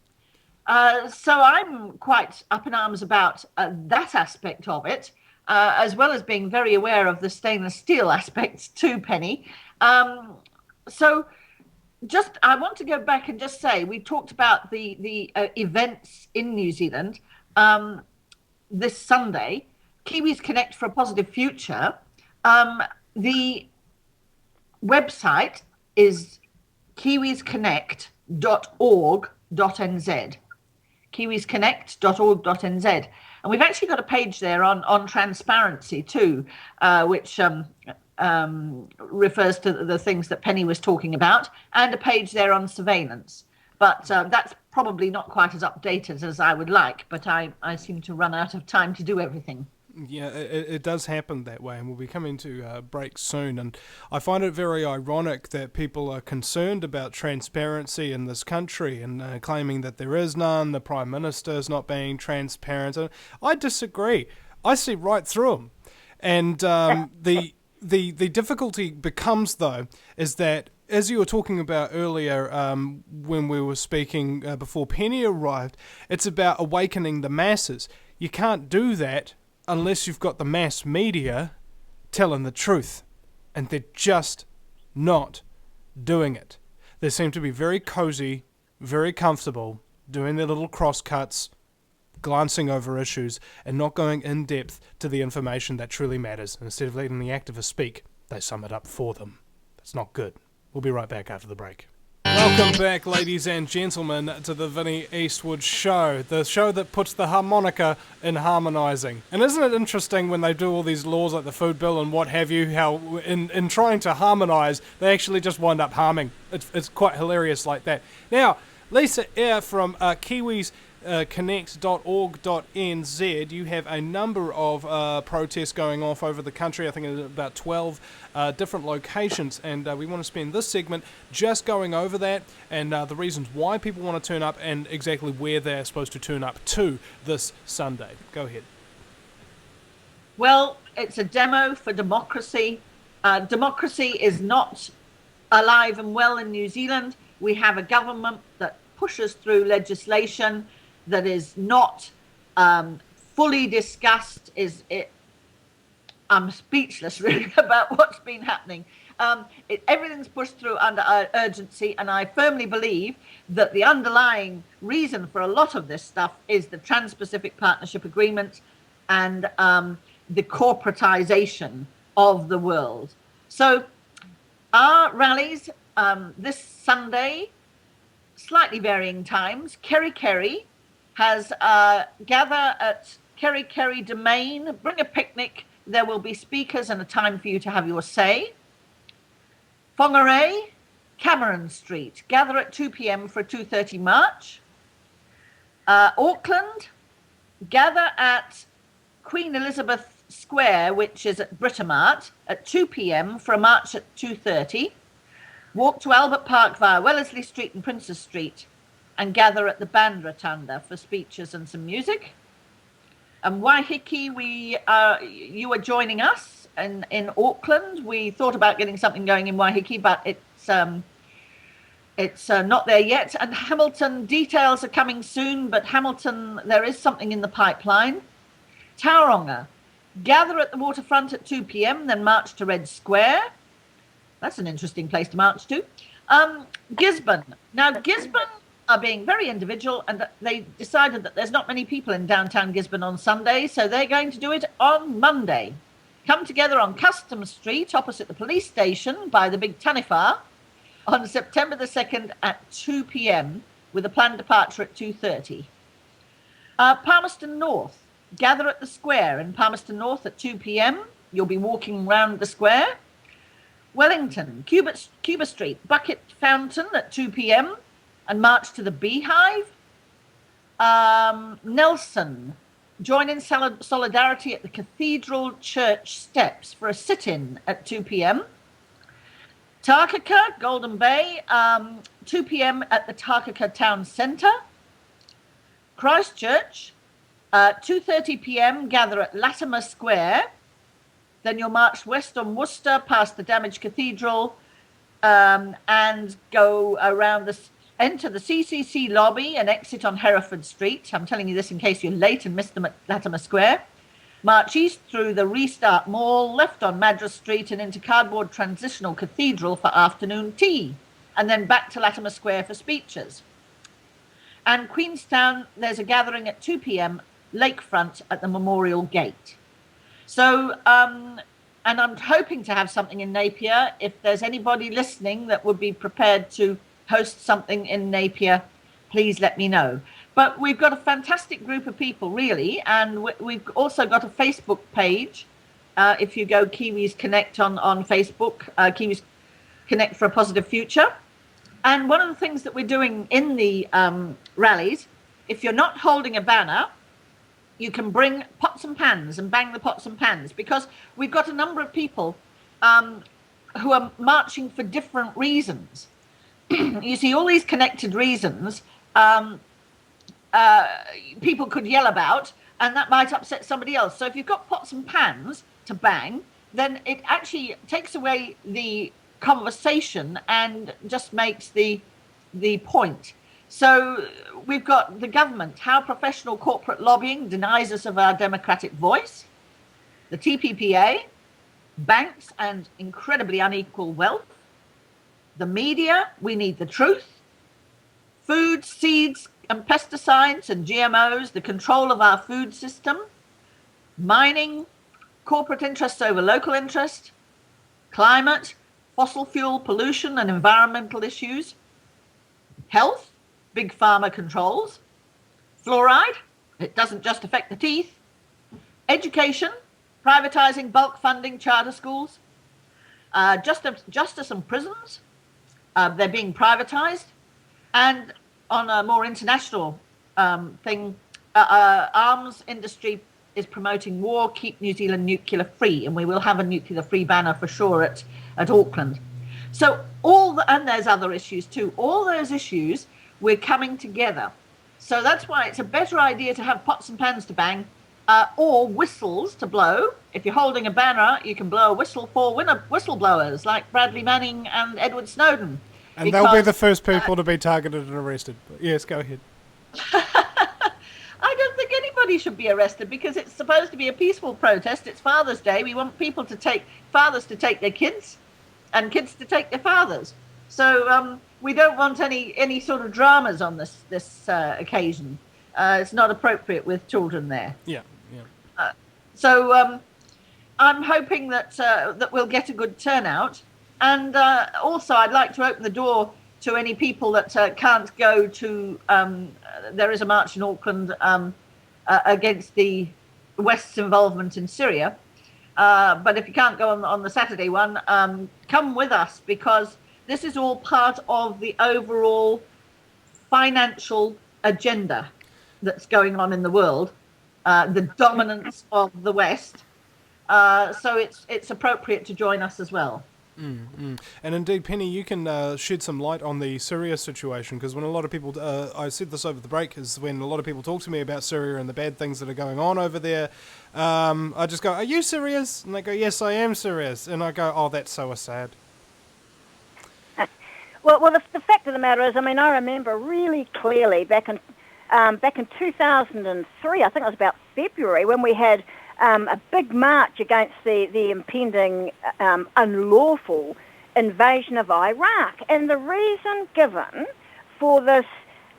So I'm quite up in arms about that aspect of it, as well as being very aware of the stainless steel aspects too, Penny. So I want to go back and just say, we talked about the events in New Zealand this Sunday, Kiwis Connect for a Positive Future. The website is kiwisconnect.org.nz. kiwisconnect.org.nz. And we've actually got a page there on transparency too, which refers to the things that Penny was talking about, and a page there on surveillance. But that's probably not quite as updated as I would like, but I seem to run out of time to do everything. Yeah, it does happen that way, and we'll be coming to break soon. And I find it very ironic that people are concerned about transparency in this country and claiming that there is none, the Prime Minister is not being transparent. And I disagree. I see right through them. And the difficulty becomes, though, is that, as you were talking about earlier when we were speaking before Penny arrived, it's about awakening the masses. You can't do that unless you've got the mass media telling the truth. And they're just not doing it. They seem to be very cozy, very comfortable, doing their little crosscuts, glancing over issues, and not going in depth to the information that truly matters. And instead of letting the activists speak, they sum it up for them. That's not good. We'll be right back after the break. Welcome back, ladies and gentlemen, to the Vinny Eastwood Show, the show that puts the harmonica in harmonising. And isn't it interesting when they do all these laws like the food bill and what have you, how in trying to harmonise, they actually just wind up harming. It's quite hilarious like that. Now, Lisa Eyre from KiwisConnect.org.nz, you have a number of protests going off over the country. I think it's about 12 different locations, and we want to spend this segment just going over that and the reasons why people want to turn up and exactly where they're supposed to turn up to this Sunday. Go ahead. Well, it's a demo for democracy. Democracy is not alive and well in New Zealand. We have a government that pushes through legislation that is not fully discussed. I'm speechless really about what's been happening. Everything's pushed through under urgency, and I firmly believe that the underlying reason for a lot of this stuff is the Trans-Pacific Partnership Agreement and the corporatization of the world. So our rallies this Sunday, slightly varying times. Kerry has gather at Kerry Domain, bring a picnic. There will be speakers and a time for you to have your say. Whangarei, Cameron Street, gather at 2 p.m. for a 2:30 march. Auckland, gather at Queen Elizabeth Square, which is at Britomart, at 2 p.m. for a march at 2:30. Walk to Albert Park via Wellesley Street and Princes Street and gather at the Band Rotunda for speeches and some music. And Waiheke, you are joining us in Auckland. We thought about getting something going in Waiheke, but it's not there yet. And Hamilton, details are coming soon, but Hamilton, there is something in the pipeline. Tauranga, gather at the waterfront at 2 p.m, then march to Red Square. That's an interesting place to march to. Gisborne. Now, Gisborne are being very individual, and they decided that there's not many people in downtown Gisborne on Sunday, so they're going to do it on Monday. Come together on Customs Street, opposite the police station by the Big Taniwha, on September the 2nd at 2 p.m, with a planned departure at 2:30. Palmerston North. gather at the square in Palmerston North at 2 p.m. You'll be walking around the square. Wellington, Cuba Street, Bucket Fountain at 2 p.m. and march to the Beehive. Nelson, join in solidarity at the Cathedral Church steps for a sit-in at 2 p.m. Takaka, Golden Bay, 2 p.m. at the Takaka Town Centre. Christchurch, 2:30 p.m. gather at Latimer Square. Then you'll march west on Worcester past the damaged cathedral and go around enter the CCC lobby and exit on Hereford Street. I'm telling you this in case you're late and missed them at Latimer Square. March east through the Restart Mall, left on Madras Street and into Cardboard Transitional Cathedral for afternoon tea, and then back to Latimer Square for speeches. And Queenstown, there's a gathering at 2 p.m. lakefront at the Memorial Gate. So, and I'm hoping to have something in Napier. If there's anybody listening that would be prepared to host something in Napier, please let me know. But we've got a fantastic group of people, really, and we've also got a Facebook page. If you go Kiwis Connect on Facebook, Kiwis Connect for a Positive Future. And one of the things that we're doing in the rallies, if you're not holding a banner, you can bring pots and pans and bang the pots and pans, because we've got a number of people who are marching for different reasons. You see, all these connected reasons people could yell about, and that might upset somebody else. So if you've got pots and pans to bang, then it actually takes away the conversation and just makes the point. So we've got the government, how professional corporate lobbying denies us of our democratic voice, the TPPA, banks and incredibly unequal wealth, the media, we need the truth, food, seeds and pesticides and GMOs, the control of our food system, mining, corporate interests over local interest, climate, fossil fuel pollution and environmental issues, health, big pharma controls, fluoride, it doesn't just affect the teeth, education, privatizing bulk funding charter schools, justice and prisons, they're being privatized, and on a more international thing, arms industry is promoting war, keep New Zealand nuclear free, and we will have a nuclear free banner for sure at Auckland. So and there's other issues too, all those issues we're coming together. So that's why it's a better idea to have pots and pans to bang or whistles to blow. If you're holding a banner, you can blow a whistle for whistleblowers like Bradley Manning and Edward Snowden. And they'll be the first people to be targeted and arrested. But yes, go ahead. I don't think anybody should be arrested because it's supposed to be a peaceful protest. It's Father's Day. We want fathers to take their kids and kids to take their fathers. So we don't want any sort of dramas on this occasion. It's not appropriate with children there. Yeah. So I'm hoping that we'll get a good turnout. And also, I'd like to open the door to any people that can't go to. There is a march in Auckland against the West's involvement in Syria. But if you can't go on the Saturday one, come with us, because this is all part of the overall financial agenda that's going on in the world, the dominance of the West. So it's appropriate to join us as well. And indeed, Penny, you can shed some light on the Syria situation, because when a lot of people, I said this over the break, is when a lot of people talk to me about Syria and the bad things that are going on over there, I just go, "Are you serious?" And they go, "Yes, I am serious." And I go, "Oh, that's so sad." Well, the fact of the matter is, I mean, I remember really clearly back in 2003, I think it was about February, when we had a big march against the impending unlawful invasion of Iraq. And the reason given for this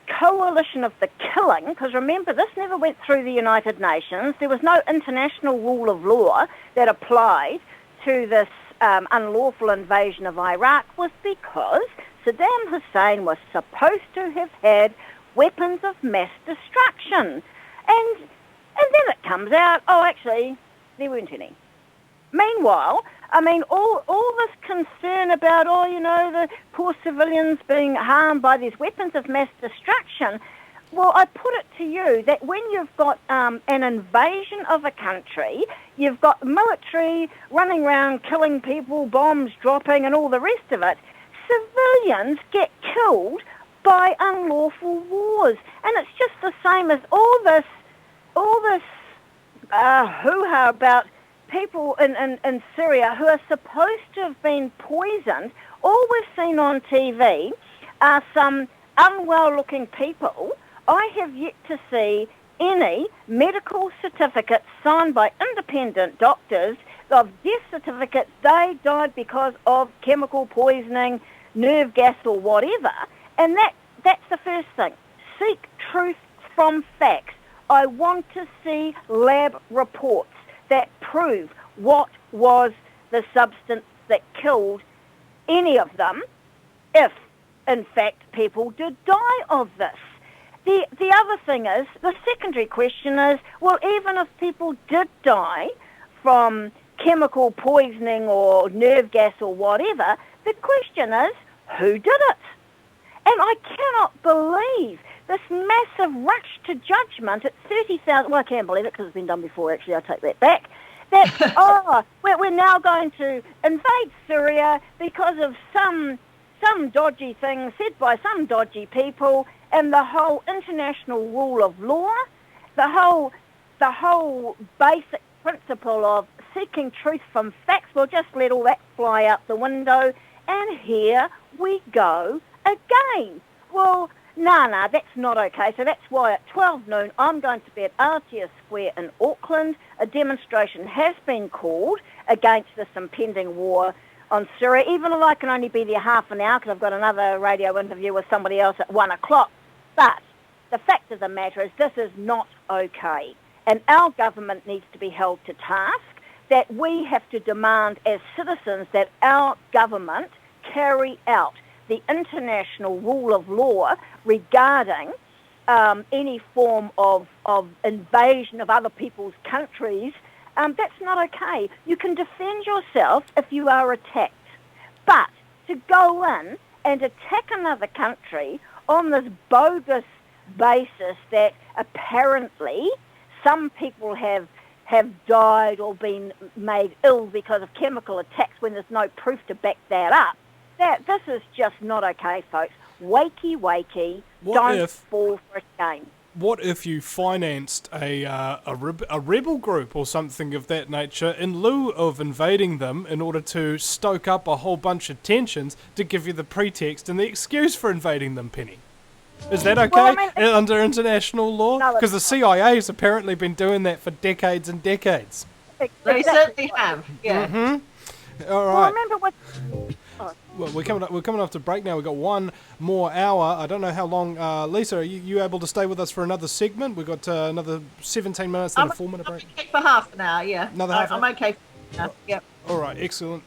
coalition of the killing, because remember, this never went through the United Nations. There was no international rule of law that applied to this unlawful invasion of Iraq, was because Saddam Hussein was supposed to have had weapons of mass destruction. And And then it comes out, oh, actually, there weren't any. Meanwhile, I mean, all this concern about, the poor civilians being harmed by these weapons of mass destruction, well, I put it to you that when you've got an invasion of a country, you've got military running around killing people, bombs dropping and all the rest of it, civilians get killed by unlawful wars. And it's just the same as all this hoo-ha about people in Syria who are supposed to have been poisoned. All we've seen on TV are some unwell-looking people. I have yet to see any medical certificates signed by independent doctors of death certificates. They died because of chemical poisoning, nerve gas or whatever. And that's the first thing. Seek truth from facts. I want to see lab reports that prove what was the substance that killed any of them, if, in fact, people did die of this. The other thing is, the secondary question is, well, even if people did die from chemical poisoning or nerve gas or whatever, the question is, who did it? And I cannot believe this massive rush to judgment at 30,000... Well, I can't believe it because it's been done before, actually. I take that back. That, we're now going to invade Syria because of some dodgy thing said by some dodgy people, and the whole international rule of law, the whole basic principle of seeking truth from facts, we'll just let all that fly out the window, and here we go again. Well, no, that's not okay. So that's why at 12 noon I'm going to be at RTS Square in Auckland. A demonstration has been called against this impending war on Syria, even though I can only be there half an hour because I've got another radio interview with somebody else at 1 o'clock. But the fact of the matter is this is not okay. And our government needs to be held to task, that we have to demand as citizens that our government carry out the international rule of law regarding any form of invasion of other people's countries. That's not okay. You can defend yourself if you are attacked. But to go in and attack another country on this bogus basis that apparently some people have died or been made ill because of chemical attacks when there's no proof to back that up, this is just not okay, folks. Wakey, don't fall for a game. What if you financed a rebel group or something of that nature in lieu of invading them in order to stoke up a whole bunch of tensions to give you the pretext and the excuse for invading them, Penny? Is that okay under international law? Because the CIA's apparently been doing that for decades and decades. They certainly have, yeah. Mm-hmm. All right. Well, remember what... Well, we're coming up to break now. We've got one more hour. I don't know how long. Lisa, are you able to stay with us for another segment? We've got another 17 minutes and a 4-minute break. I'm okay for half an hour, yeah. Another half I'm okay for an hour, yeah. All right, excellent.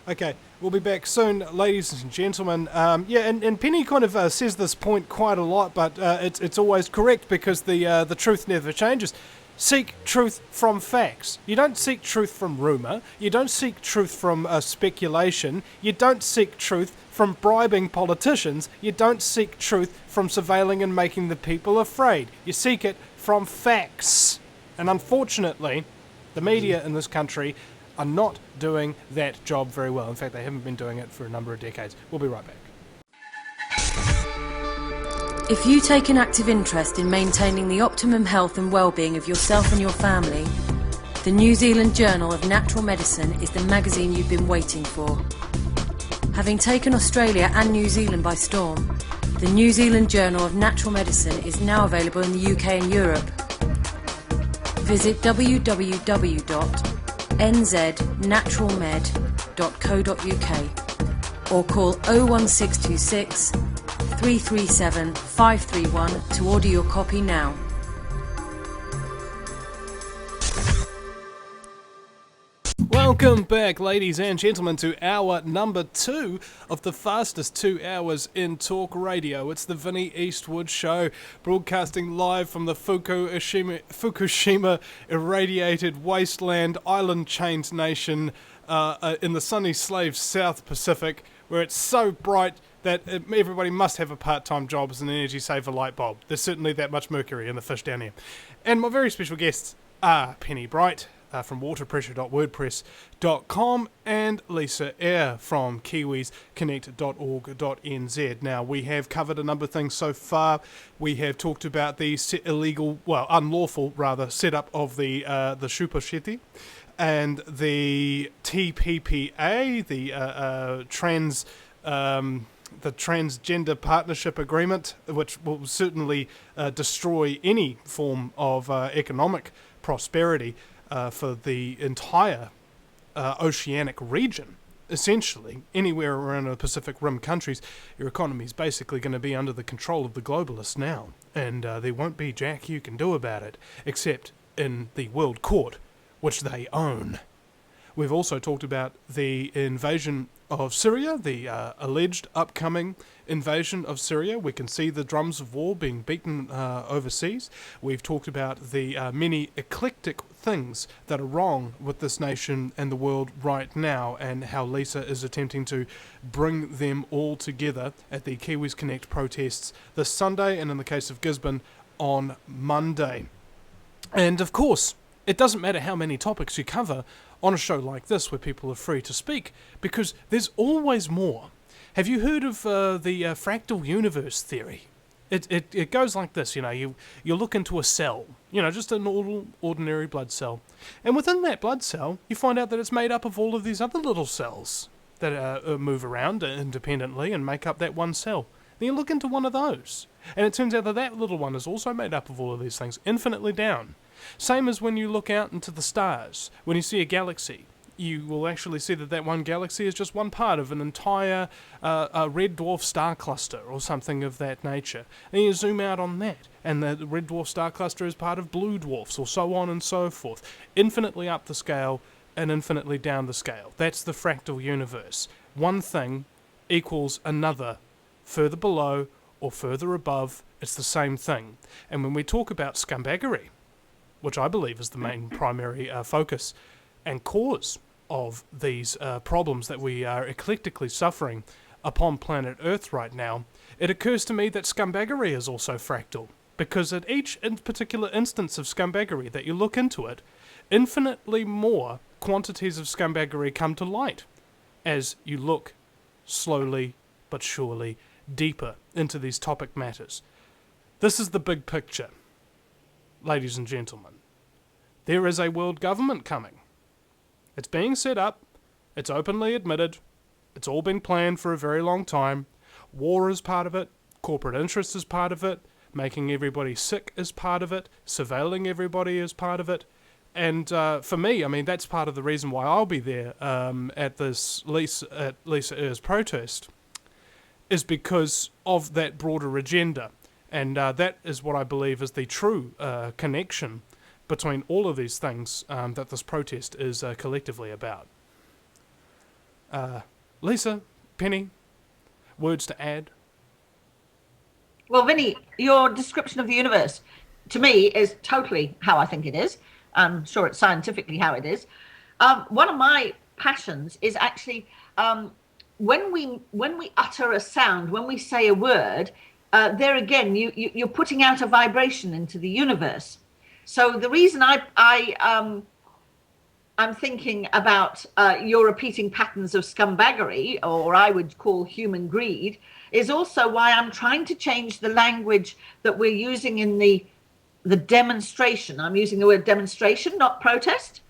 Okay, we'll be back soon, ladies and gentlemen. And Penny kind of says this point quite a lot, but it's always correct because the truth never changes. Seek truth from facts. You don't seek truth from rumour. You don't seek truth from speculation. You don't seek truth from bribing politicians. You don't seek truth from surveilling and making the people afraid. You seek it from facts. And unfortunately, the media in this country are not doing that job very well. In fact, they haven't been doing it for a number of decades. We'll be right back. If you take an active interest in maintaining the optimum health and well-being of yourself and your family, the New Zealand Journal of Natural Medicine is the magazine you've been waiting for. Having taken Australia and New Zealand by storm, the New Zealand Journal of Natural Medicine is now available in the UK and Europe. Visit www.nznaturalmed.co.uk or call 01626 337 531 to order your copy now. Welcome back, ladies and gentlemen, to hour number 2 of the fastest 2 hours in talk radio. It's the Vinny Eastwood Show, broadcasting live from the Fukushima irradiated wasteland island-chained nation in the sunny slave South Pacific, where it's so bright that everybody must have a part-time job as an energy-saver light bulb. There's certainly that much mercury in the fish down here. And my very special guests are Penny Bright, from waterpressure.wordpress.com, and Lisa Eyre from kiwisconnect.org.nz. Now, we have covered a number of things so far. We have talked about the unlawful setup of the Shuposheti, and the TPPA, the Transgender Partnership Agreement, which will certainly destroy any form of economic prosperity for the entire oceanic region. Essentially, anywhere around the Pacific Rim countries, your economy is basically going to be under the control of the globalists now, and there won't be jack you can do about it, except in the World Court, which they own. We've also talked about the invasion of Syria, the alleged upcoming invasion of Syria. We can see the drums of war being beaten overseas. We've talked about the many eclectic things that are wrong with this nation and the world right now, and how Lisa is attempting to bring them all together at the Kiwis Connect protests this Sunday, and in the case of Gisborne, on Monday. And of course, it doesn't matter how many topics you cover on a show like this where people are free to speak, because there's always more. Have you heard of the fractal universe theory? It goes like this, you look into a cell, just an ordinary blood cell, and within that blood cell you find out that it's made up of all of these other little cells that move around independently and make up that one cell. Then you look into one of those, and it turns out that that little one is also made up of all of these things, infinitely down. Same as when you look out into the stars. When you see a galaxy, you will actually see that that one galaxy is just one part of an entire red dwarf star cluster or something of that nature. And you zoom out on that, and the red dwarf star cluster is part of blue dwarfs, or so on and so forth. Infinitely up the scale and infinitely down the scale. That's the fractal universe. One thing equals another. Further below or further above, it's the same thing. And when we talk about scumbaggery, which I believe is the main primary focus and cause of these problems that we are eclectically suffering upon planet Earth right now, it occurs to me that scumbaggery is also fractal, because at each particular instance of scumbaggery that you look into it, infinitely more quantities of scumbaggery come to light as you look slowly but surely deeper into these topic matters. This is the big picture. Ladies and gentlemen, there is a world government coming. It's being set up, it's openly admitted, it's all been planned for a very long time. War is part of it, corporate interest is part of it, making everybody sick is part of it, surveilling everybody is part of it, and for me, that's part of the reason why I'll be there at this Lisa Eyre's protest, is because of that broader agenda. And that is what I believe is the true connection between all of these things that this protest is collectively about. Lisa, Penny, words to add? Well, Vinny, your description of the universe, to me, is totally how I think it is. I'm sure it's scientifically how it is. One of my passions is actually when we utter a sound, when we say a word, there again, you're putting out a vibration into the universe. So the reason I'm thinking about your repeating patterns of scumbaggery, or I would call human greed, is also why I'm trying to change the language that we're using in the demonstration. I'm using the word demonstration, not protest,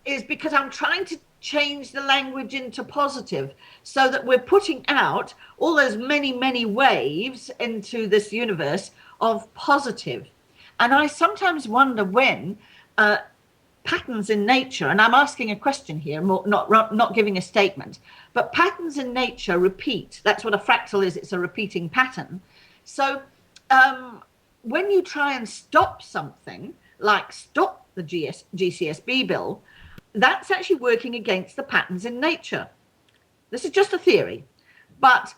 is because I'm trying to change the language into positive, so that we're putting out all those many waves into this universe of positive. And I sometimes wonder when patterns in nature, and I'm asking a question here, not giving a statement, but patterns in nature repeat. That's what a fractal is. It's a repeating pattern. So when you try and stop something, like stop the GCSB bill, that's actually working against the patterns in nature. This is just a theory. But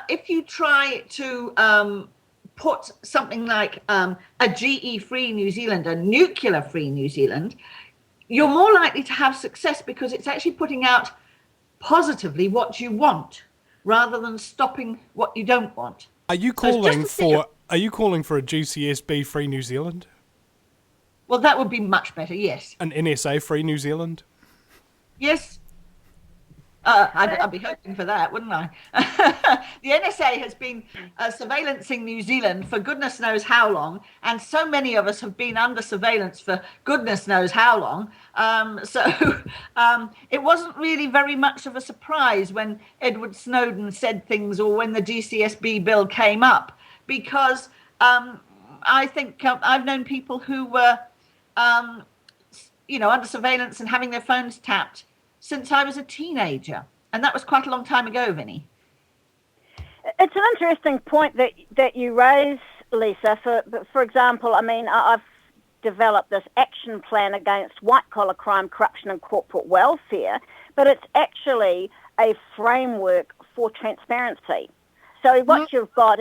if you try to put something like a GE-free New Zealand, a nuclear-free New Zealand, you're more likely to have success because it's actually putting out positively what you want rather than stopping what you don't want. Are you calling for a GCSB free New Zealand? Well, that would be much better, yes. An NSA free New Zealand? Yes. I'd be hoping for that, wouldn't I? The NSA has been surveillancing New Zealand for goodness knows how long, and so many of us have been under surveillance for goodness knows how long. So it wasn't really very much of a surprise when Edward Snowden said things or when the GCSB bill came up, because I think I've known people who were, under surveillance and having their phones tapped since I was a teenager. And that was quite a long time ago, Vinny. It's an interesting point that you raise, Lisa. For example, I mean, I've developed this action plan against white-collar crime, corruption and corporate welfare, but it's actually a framework for transparency. So what you've got,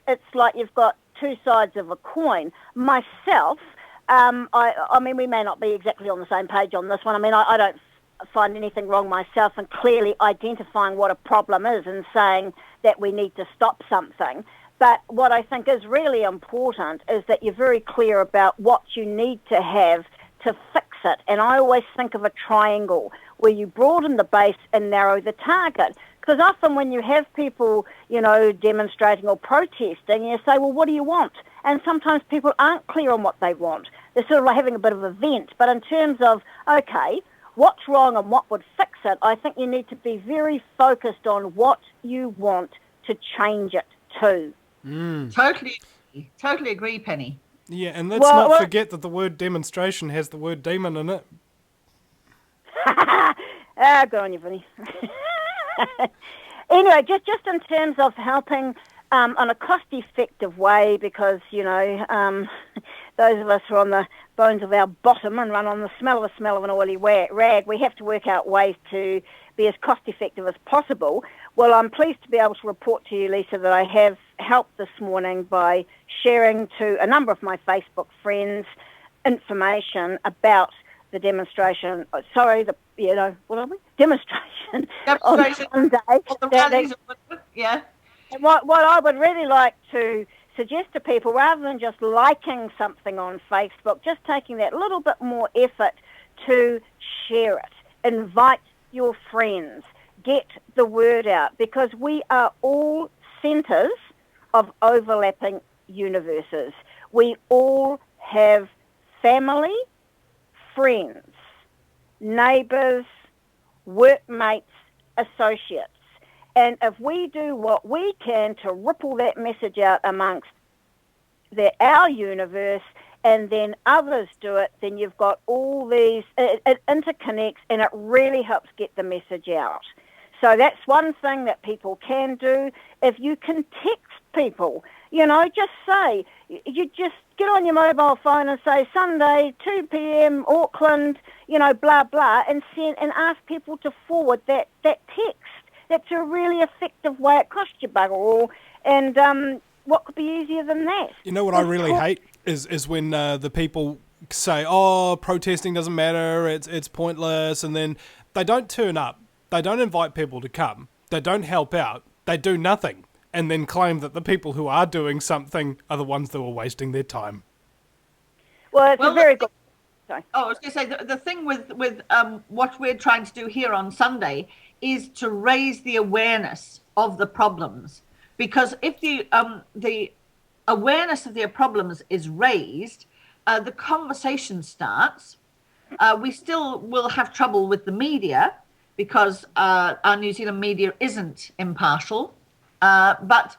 it's like you've got two sides of a coin. Myself, I mean, we may not be exactly on the same page on this one. I mean, I don't find anything wrong myself in clearly identifying what a problem is and saying that we need to stop something. But what I think is really important is that you're very clear about what you need to have to fix it. And I always think of a triangle where you broaden the base and narrow the target. Because often when you have people, demonstrating or protesting, you say, well, what do you want? And sometimes people aren't clear on what they want. They're sort of like having a bit of a vent. But in terms of, okay, what's wrong and what would fix it, I think you need to be very focused on what you want to change it to. Totally agree, Penny. Yeah, and let's not forget that the word demonstration has the word demon in it. Good on you, Vinny. Anyway, just in terms of helping on a cost-effective way, because, those of us who are on the bones of our bottom and run on the smell of an oily rag, we have to work out ways to be as cost-effective as possible. Well, I'm pleased to be able to report to you, Lisa, that I have helped this morning by sharing to a number of my Facebook friends information about the demonstration. What are we? Demonstration on Sunday. Yeah. What I would really like to suggest to people, rather than just liking something on Facebook, just taking that little bit more effort to share it. Invite your friends. Get the word out, because we are all centres of overlapping universes. We all have family, friends, neighbours, workmates, associates. And if we do what we can to ripple that message out amongst our universe, and then others do it, then you've got all these, it interconnects, and it really helps get the message out. So that's one thing that people can do. If you can text people, just say, you just get on your mobile phone and say, Sunday, 2 p.m, Auckland, blah, blah, and ask people to forward that text. That's a really effective way. It costs you bugger all. And what could be easier than that? You know what I really hate is when the people say, oh, protesting doesn't matter, it's pointless, and then they don't turn up. They don't invite people to come. They don't help out. They do nothing, and then claim that the people who are doing something are the ones that were wasting their time. Well, it's a very good... Sorry. Oh, I was going to say, the thing with what we're trying to do here on Sunday is to raise the awareness of the problems. Because if the awareness of their problems is raised, the conversation starts. We still will have trouble with the media, because our New Zealand media isn't impartial, but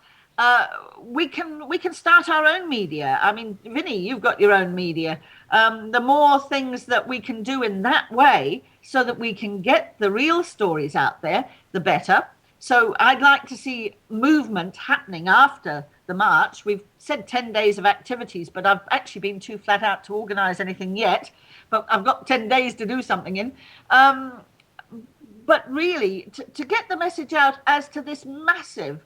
we can start our own media. I mean, Vinny, you've got your own media. The more things that we can do in that way, so that we can get the real stories out there, the better. So I'd like to see movement happening after the march. We've said 10 days of activities, but I've actually been too flat out to organise anything yet. But I've got 10 days to do something in. But really, to get the message out as to this massive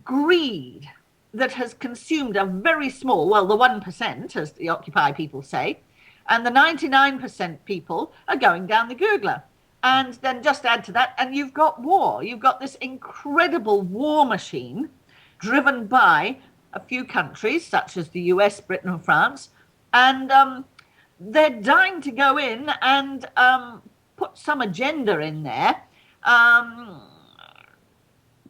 greed that has consumed a very small, well, the 1%, as the Occupy people say, and the 99% people are going down the gurgler. And then just add to that, and you've got war. You've got this incredible war machine driven by a few countries, such as the US, Britain, and France. And they're dying to go in and put some agenda in there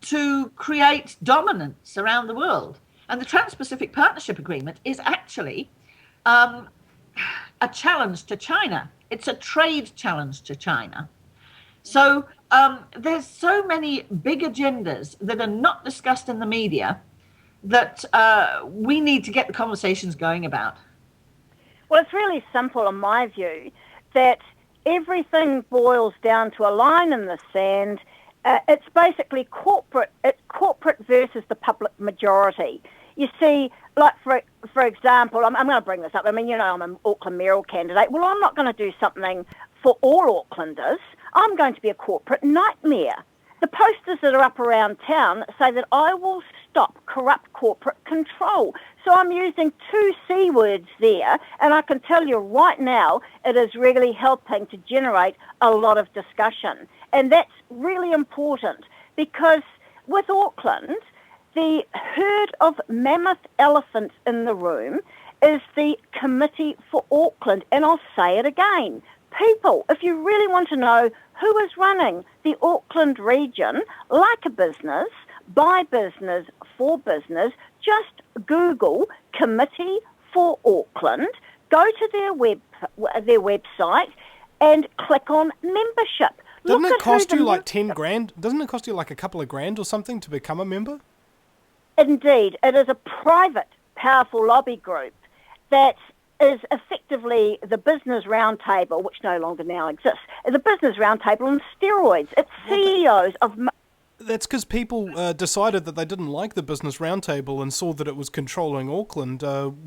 to create dominance around the world. And the Trans-Pacific Partnership Agreement is actually a challenge to China. It's a trade challenge to China. So there's so many big agendas that are not discussed in the media that we need to get the conversations going about. Well, it's really simple in my view that everything boils down to a line in the sand. It's basically corporate. It's corporate versus the public majority. You see, like for example, I'm going to bring this up. I mean, you know, I'm an Auckland mayoral candidate. Well, I'm not going to do something for all Aucklanders. I'm going to be a corporate nightmare. The posters that are up around town say that I will stop corrupt corporate control. So I'm using 2 C words there, and I can tell you right now it is really helping to generate a lot of discussion. And that's really important because with Auckland, the herd of mammoth elephants in the room is the Committee for Auckland. And I'll say it again. People, if you really want to know who is running the Auckland region like a business, by business, for business, just Google Committee for Auckland, go to their website and click on membership. Doesn't it cost you like 10 grand? Doesn't it cost you like a couple of grand or something to become a member? Indeed. It is a private, powerful lobby group that is effectively the Business Roundtable, which no longer now exists. The Business Roundtable on steroids. It's CEOs of... That's because people decided that they didn't like the Business Roundtable and saw that it was controlling Auckland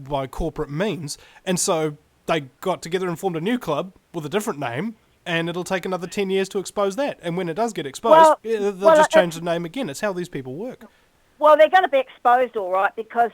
by corporate means. And so they got together and formed a new club with a different name, and it'll take another 10 years to expose that. And when it does get exposed, they'll just change the name again. It's how these people work. Well, they're going to be exposed all right because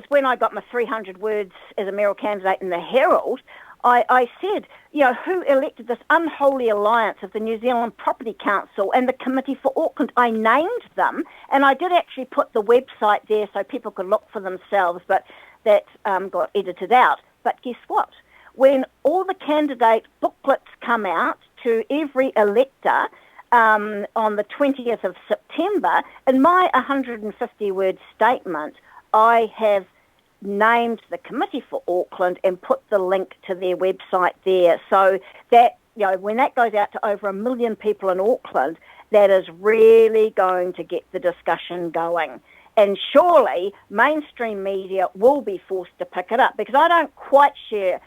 when I got my 300 words as a mayoral candidate in the Herald, I said, you know, who elected this unholy alliance of the New Zealand Property Council and the Committee for Auckland? I named them, and I did actually put the website there so people could look for themselves, but that got edited out. But guess what? When all the candidate booklets come out to every elector on the 20th of September, in my 150-word statement, I have named the Committee for Auckland and put the link to their website there. So that, you know, when that goes out to over 1 million people in Auckland, that is really going to get the discussion going. And surely mainstream media will be forced to pick it up, because I don't quite share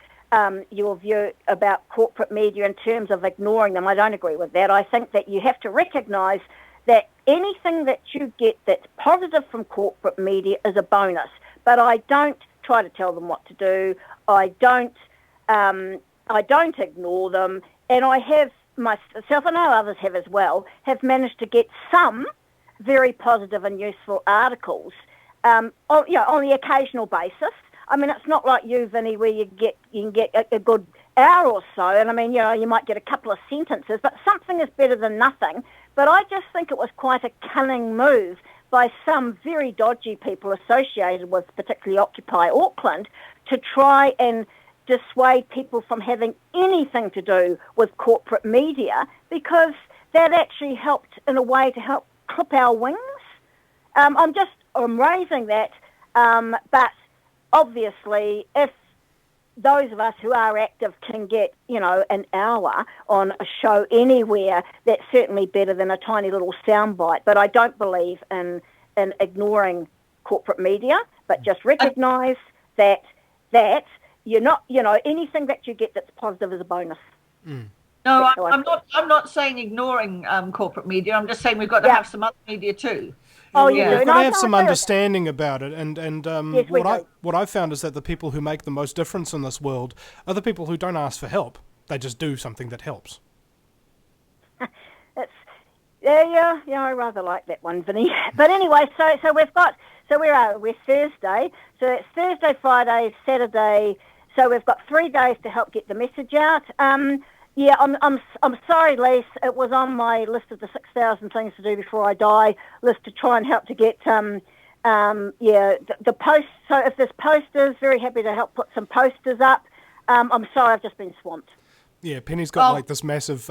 your view about corporate media in terms of ignoring them. I don't agree with that. I think that you have to recognise that anything that you get that's positive from corporate media is a bonus. But I don't try to tell them what to do. I don't ignore them. And I have myself, and I know others have as well, have managed to get some very positive and useful articles on the occasional basis. I mean, it's not like you, Vinny, where you can get a good hour or so, and I mean, you know, you might get a couple of sentences, but something is better than nothing. But I just think it was quite a cunning move by some very dodgy people associated with particularly Occupy Auckland to try and dissuade people from having anything to do with corporate media, because that actually helped in a way to help clip our wings. I'm raising that, but obviously if those of us who are active can get, you know, an hour on a show anywhere, that's certainly better than a tiny little soundbite. But I don't believe in ignoring corporate media, but just recognise that you're not, you know, anything that you get that's positive is a bonus. Mm. No, I'm not saying ignoring corporate media. I'm just saying we've got to have some other media too. Oh, you Yeah. do. We've No, got I to have don't some agree with understanding about it, and Yes, we do. what I've found is that the people who make the most difference in this world are the people who don't ask for help. They just do something that helps. It's yeah. I rather like that one, Vinny. But anyway, so we're Thursday. So it's Thursday, Friday, Saturday. So we've got 3 days to help get the message out. Yeah, I'm sorry, Lise. It was on my list of the 6,000 things to do before I die list to try and help to get the posts. So if there's posters, very happy to help put some posters up. I'm sorry, I've just been swamped. Yeah, Penny's got like this massive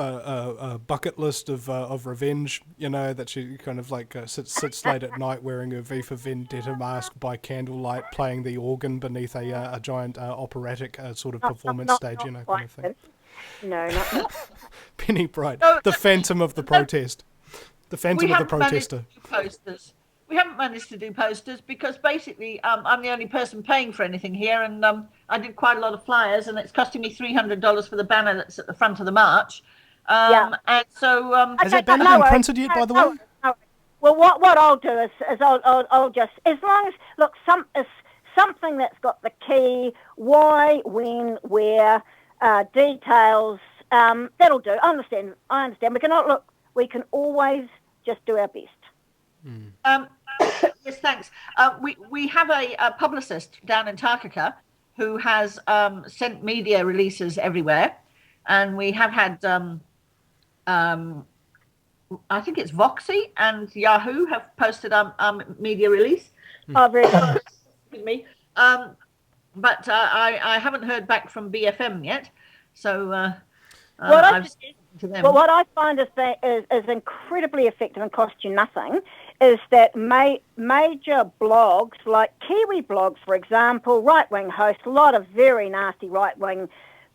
bucket list of revenge, that she kind of like sits late at night wearing her V for Vendetta mask by candlelight, playing the organ beneath a giant operatic sort of performance stage, kind of thing. No, not Penny Bright, No, the phantom of the protest. The phantom of the protester. We haven't managed to do posters because basically I'm the only person paying for anything here, and I did quite a lot of flyers, and it's costing me $300 for the banner that's at the front of the march. And so Has that banner been printed yet, by the way? No. Well, what I'll do is I'll just, as long as something that's got the key, why, when, where, details, that'll do. I understand. We can always just do our best. Yes, thanks. We have a publicist down in Takaka who has sent media releases everywhere, and we have had I think it's Voxy and Yahoo have posted media release. Oh, very good. Excuse me. But I haven't heard back from BFM yet, so I've spoken to them. Well, what I find is incredibly effective and costs you nothing is that major blogs like Kiwi blogs, for example, right-wing hosts, a lot of very nasty right-wing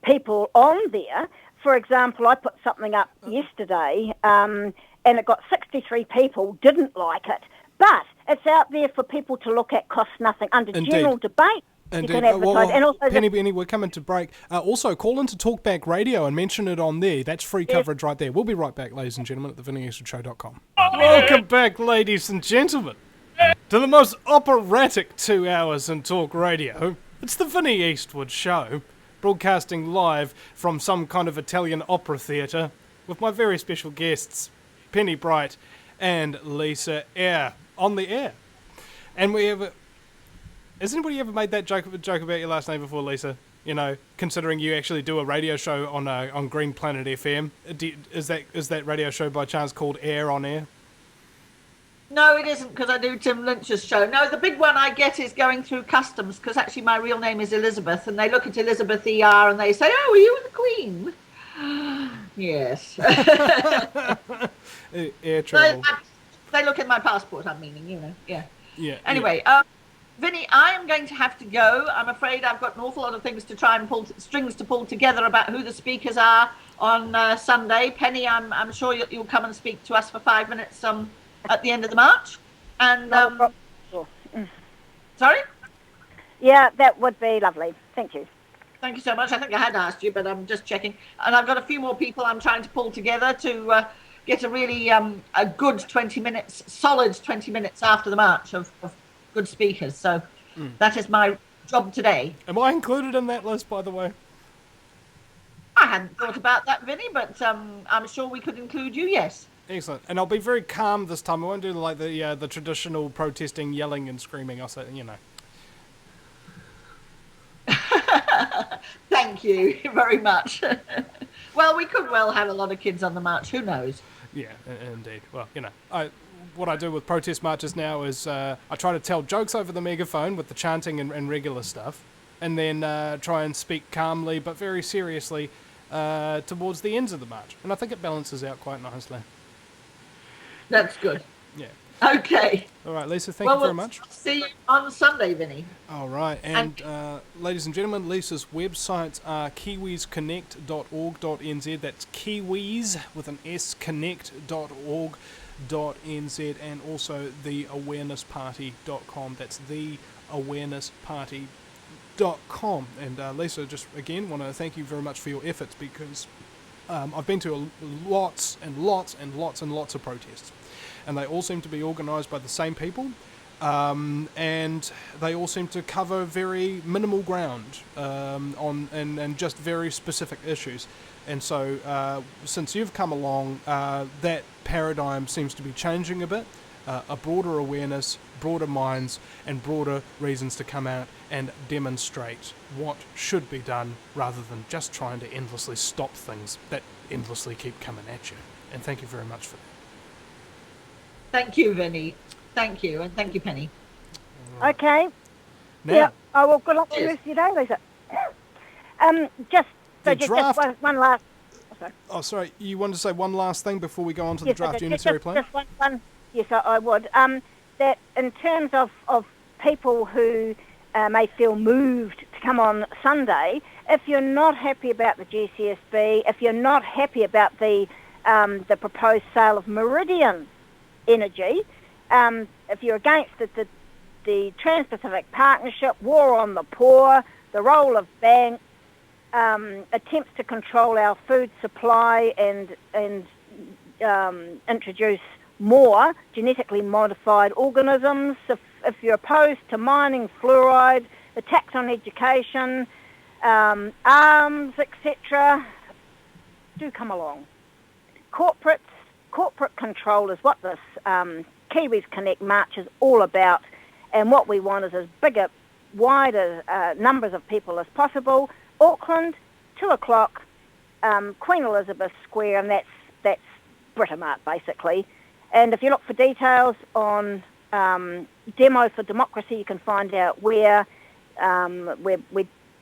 people on there. For example, I put something up yesterday and it got 63 people didn't like it, but it's out there for people to look at, costs nothing, under general debate. Indeed. You can advertise. And also Penny, we're coming to break. Also, call into Talkback Radio and mention it on there. That's free coverage right there. We'll be right back, ladies and gentlemen, at thevinnieeastwoodshow.com. Welcome back, ladies and gentlemen, to the most operatic 2 hours in talk radio. It's the Vinny Eastwood Show, broadcasting live from some kind of Italian opera theatre with my very special guests, Penny Bright and Lisa Eyre, on the air. And we have... Has anybody ever made that joke about your last name before, Lisa? Considering you actually do a radio show on Green Planet FM, is that radio show by chance called Air on Air? No, it isn't, because I do Tim Lynch's show. No, the big one I get is going through customs, because actually my real name is Elizabeth, and they look at Elizabeth ER and they say, "Oh, are you the Queen?" Yes. Air travel. They look at my passport, I'm meaning, yeah. Yeah. Anyway, Vinny, I am going to have to go. I'm afraid I've got an awful lot of things to try and strings to pull together about who the speakers are on Sunday. Penny, I'm sure you'll come and speak to us for 5 minutes at the end of the march. And sorry? Yeah, that would be lovely. Thank you. Thank you so much. I think I had asked you, but I'm just checking. And I've got a few more people I'm trying to pull together to get a really a good 20 minutes, solid 20 minutes after the march of good speakers. So that is my job today. Am I included in that list, by the way? I hadn't thought about that, Vinny, but I'm sure we could include you, yes. Excellent. And I'll be very calm this time. I won't do like the traditional protesting, yelling and screaming. I'll say, Thank you very much. Well, we could well have a lot of kids on the march. Who knows? Yeah, indeed. Well, what I do with protest marches now is I try to tell jokes over the megaphone with the chanting and regular stuff, and then try and speak calmly but very seriously towards the ends of the march. And I think it balances out quite nicely. That's good. Yeah. Okay. All right, Lisa, thank you very much. See you on Sunday, Vinny. All right, and ladies and gentlemen, Lisa's websites are kiwisconnect.org.nz. That's Kiwis with an S, connect.org.nz, and also theawarenessparty.com. That's theawarenessparty.com. And Lisa, just again want to thank you very much for your efforts, because I've been to lots and lots and lots and lots of protests, and they all seem to be organised by the same people, and they all seem to cover very minimal ground and just very specific issues. And so since you've come along, that paradigm seems to be changing a bit. A broader awareness, broader minds, and broader reasons to come out and demonstrate what should be done, rather than just trying to endlessly stop things that endlessly keep coming at you. And thank you very much for that. Thank you, Vinny. Thank you, and thank you, Penny. Okay. Now, Yeah. Oh, well, good luck with the rest of your day, Lisa. Just one last... Oh, sorry. You wanted to say one last thing before we go on to the draft unitary plan? Just one. Yes, I would. That in terms of people who may feel moved to come on Sunday, if you're not happy about the GCSB, if you're not happy about the proposed sale of Meridian Energy, if you're against the Trans-Pacific Partnership, war on the poor, the role of banks, attempts to control our food supply and introduce more genetically modified organisms, if you're opposed to mining, fluoride, the tax on education, arms, etc., do come along. Corporate control is what this Kiwis Connect March is all about, and what we want is as bigger, wider numbers of people as possible. Auckland, 2 o'clock, Queen Elizabeth Square, and that's Britomart basically. And if you look for details on Demo for Democracy, you can find out where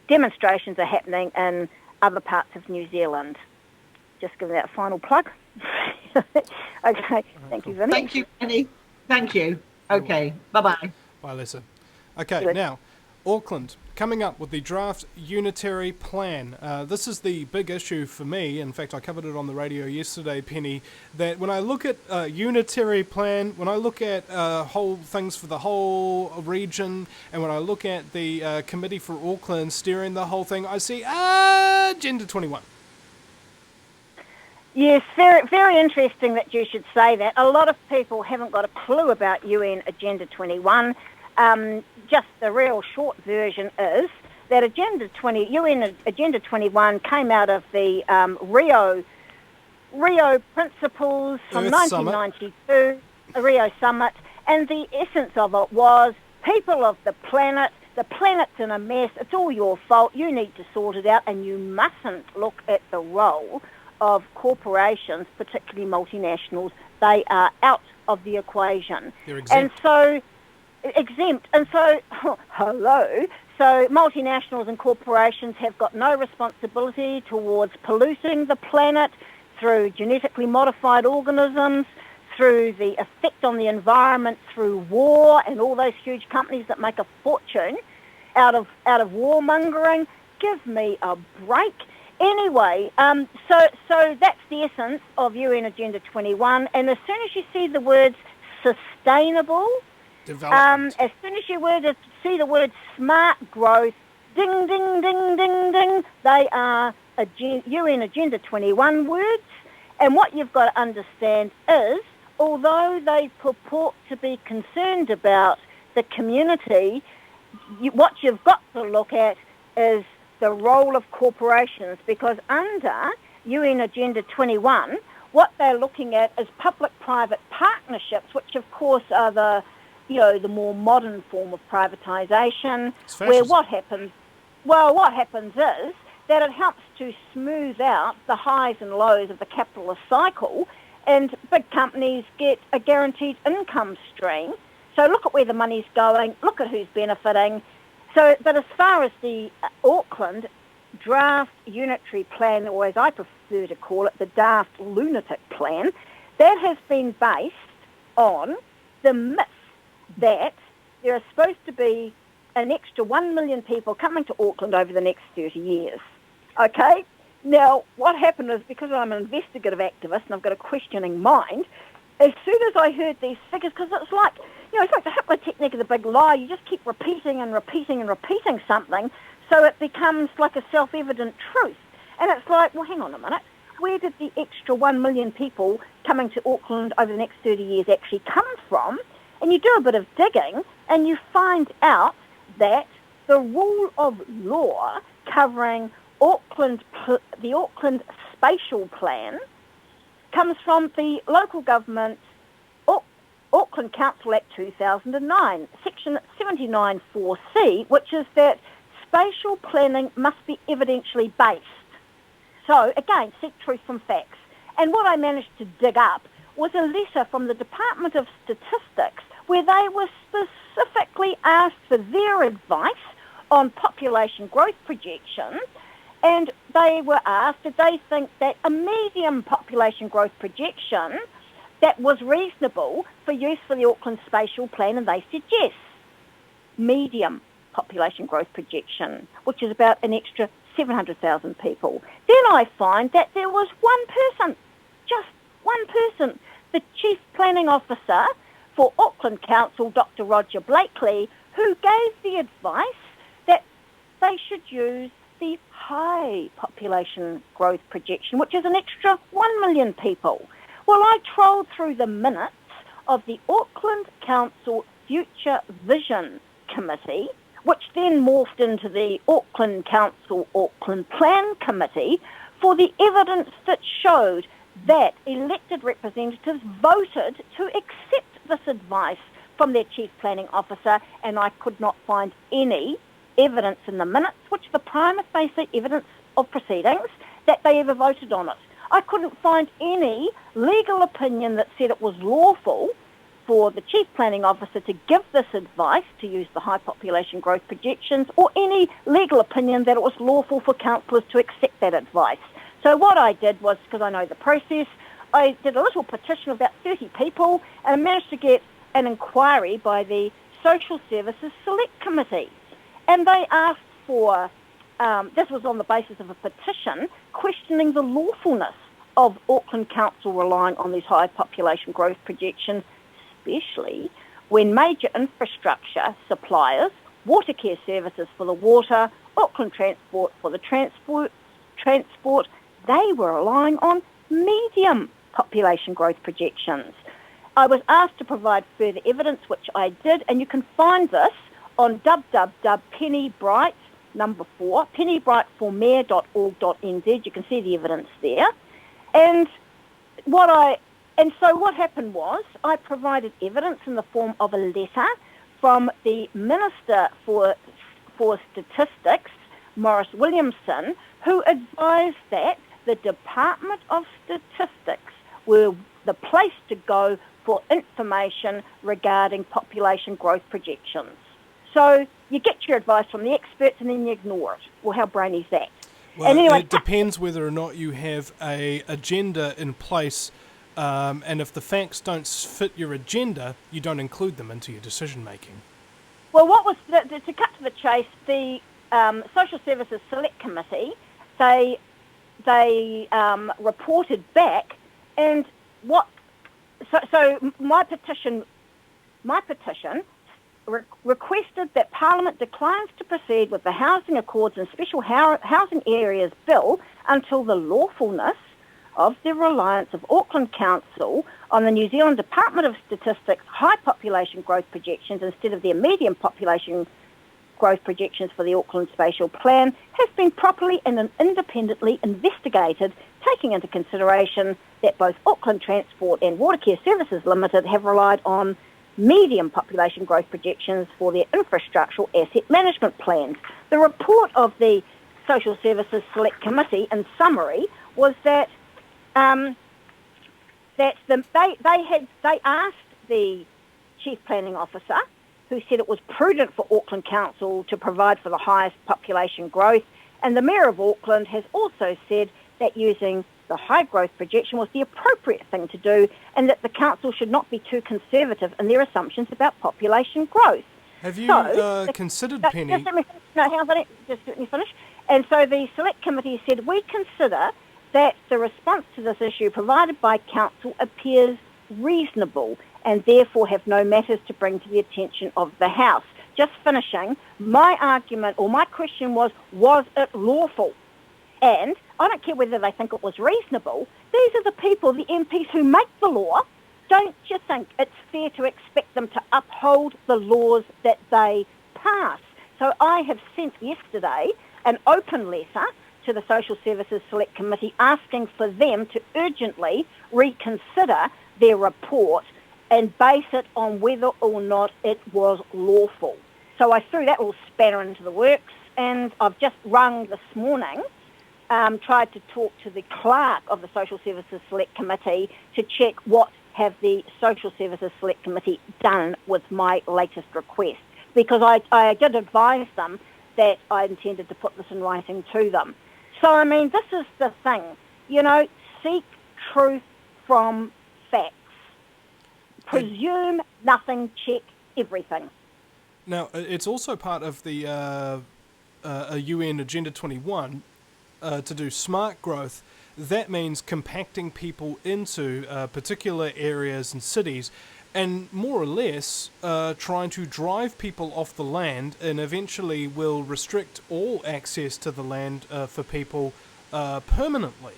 demonstrations are happening in other parts of New Zealand. Just giving that a final plug. Okay, thank you, Vinny. Thank you, Penny. Thank you. Okay, bye-bye. Bye, Lisa. Okay, now, Auckland, coming up with the draft unitary plan. This is the big issue for me. In fact, I covered it on the radio yesterday, Penny, that when I look at unitary plan, when I look at whole things for the whole region, and when I look at the committee for Auckland steering the whole thing, I see Agenda 21. Yes, very, very interesting that you should say that. A lot of people haven't got a clue about UN Agenda 21. Just the real short version is that UN Agenda 21 came out of the Rio Principles from Earth 1992, a Rio Summit, and the essence of it was people of the planet's in a mess, it's all your fault, you need to sort it out, and you mustn't look at the role of corporations, particularly multinationals. They are out of the equation. They're exempt. And so exempt. And so, hello. So multinationals and corporations have got no responsibility towards polluting the planet through genetically modified organisms, through the effect on the environment through war and all those huge companies that make a fortune out of warmongering. Give me a break. Anyway, so that's the essence of UN Agenda 21. And as soon as you see the words sustainable, as soon as you see the word smart growth, ding, ding, ding, ding, ding, they are UN Agenda 21 words. And what you've got to understand is, although they purport to be concerned about the community, what you've got to look at is the role of corporations, because under UN Agenda 21, what they're looking at is public-private partnerships, which of course are the more modern form of privatisation, where what happens is that it helps to smooth out the highs and lows of the capitalist cycle, and big companies get a guaranteed income stream. So look at where the money's going, look at who's benefiting. So, but as far as the Auckland draft unitary plan, or as I prefer to call it, the daft lunatic plan, that has been based on the myth that there are supposed to be an extra 1 million people coming to Auckland over the next 30 years. Okay? Now, what happened is, because I'm an investigative activist and I've got a questioning mind, as soon as I heard these figures, because it's like the Hitler technique of the big lie, you just keep repeating and repeating and repeating something, so it becomes like a self-evident truth. And it's like, well, hang on a minute, where did the extra 1 million people coming to Auckland over the next 30 years actually come from? And you do a bit of digging and you find out that the rule of law covering the Auckland Spatial Plan comes from the local government Auckland Council Act 2009, Section 79(4)(c), which is that spatial planning must be evidentially based. So, again, seek truth from facts. And what I managed to dig up was a letter from the Department of Statistics where they were specifically asked for their advice on population growth projections, and they were asked did they think that a medium population growth projection that was reasonable for use for the Auckland Spatial Plan, and they said yes. Medium population growth projection, which is about an extra 700,000 people. Then I find that there was one person, just one person, the Chief Planning Officer for Auckland Council, Dr. Roger Blakely, who gave the advice that they should use the high population growth projection, which is an extra 1 million people. Well, I trolled through the minutes of the Auckland Council Future Vision Committee, which then morphed into the Auckland Council Auckland Plan Committee, for the evidence that showed that elected representatives voted to accept this advice from their Chief Planning Officer, and I could not find any evidence in the minutes, which the prima facie evidence of proceedings, that they ever voted on it. I couldn't find any legal opinion that said it was lawful for the Chief Planning Officer to give this advice to use the high population growth projections, or any legal opinion that it was lawful for councillors to accept that advice. So what I did was, because I know the process, I did a little petition of about 30 people, and I managed to get an inquiry by the Social Services Select Committee. And they asked for, this was on the basis of a petition, questioning the lawfulness of Auckland Council relying on these high population growth projections, especially when major infrastructure suppliers, water care services for the water, Auckland Transport for the transport, they were relying on medium population growth projections. I was asked to provide further evidence, which I did, and you can find this on www.pennybright, number 4, pennybrightformayor.org.nz. You can see the evidence there. And so what happened was I provided evidence in the form of a letter from the Minister for Statistics, Maurice Williamson, who advised that the Department of Statistics were the place to go for information regarding population growth projections. So you get your advice from the experts and then you ignore it. Well, how brainy is that? Well, and anyway, it depends whether or not you have an agenda in place, and if the facts don't fit your agenda, you don't include them into your decision making. Well, what was to cut to the chase, the Social Services Select Committee, they reported back, and so my petition requested that Parliament declines to proceed with the Housing Accords and Special Housing Areas Bill until the lawfulness of the reliance of Auckland Council on the New Zealand Department of Statistics high population growth projections instead of their medium population growth projections for the Auckland Spatial Plan has been properly and independently investigated, taking into consideration that both Auckland Transport and Water Care Services Limited have relied on medium population growth projections for their infrastructural asset management plans. The report of the Social Services Select Committee, in summary, was that they asked the Chief Planning Officer, who said it was prudent for Auckland Council to provide for the highest population growth, and the Mayor of Auckland has also said that using the high growth projection was the appropriate thing to do, and that the council should not be too conservative in their assumptions about population growth. Have you considered, Penny? Just let me finish. And so the Select Committee said, we consider that the response to this issue provided by council appears reasonable and therefore have no matters to bring to the attention of the House. Just finishing, my argument or my question was it lawful? And I don't care whether they think it was reasonable. These are the people, the MPs who make the law. Don't you think it's fair to expect them to uphold the laws that they pass? So I have sent yesterday an open letter to the Social Services Select Committee asking for them to urgently reconsider their report and base it on whether or not it was lawful. So I threw that little spanner into the works, and I've just rung this morning, tried to talk to the clerk of the Social Services Select Committee to check what have the Social Services Select Committee done with my latest request, because I did advise them that I intended to put this in writing to them. So, I mean, this is the thing, seek truth from facts. Presume nothing, check everything. Now, it's also part of the UN Agenda 21 to do smart growth. That means compacting people into particular areas and cities and more or less trying to drive people off the land, and eventually will restrict all access to the land for people permanently.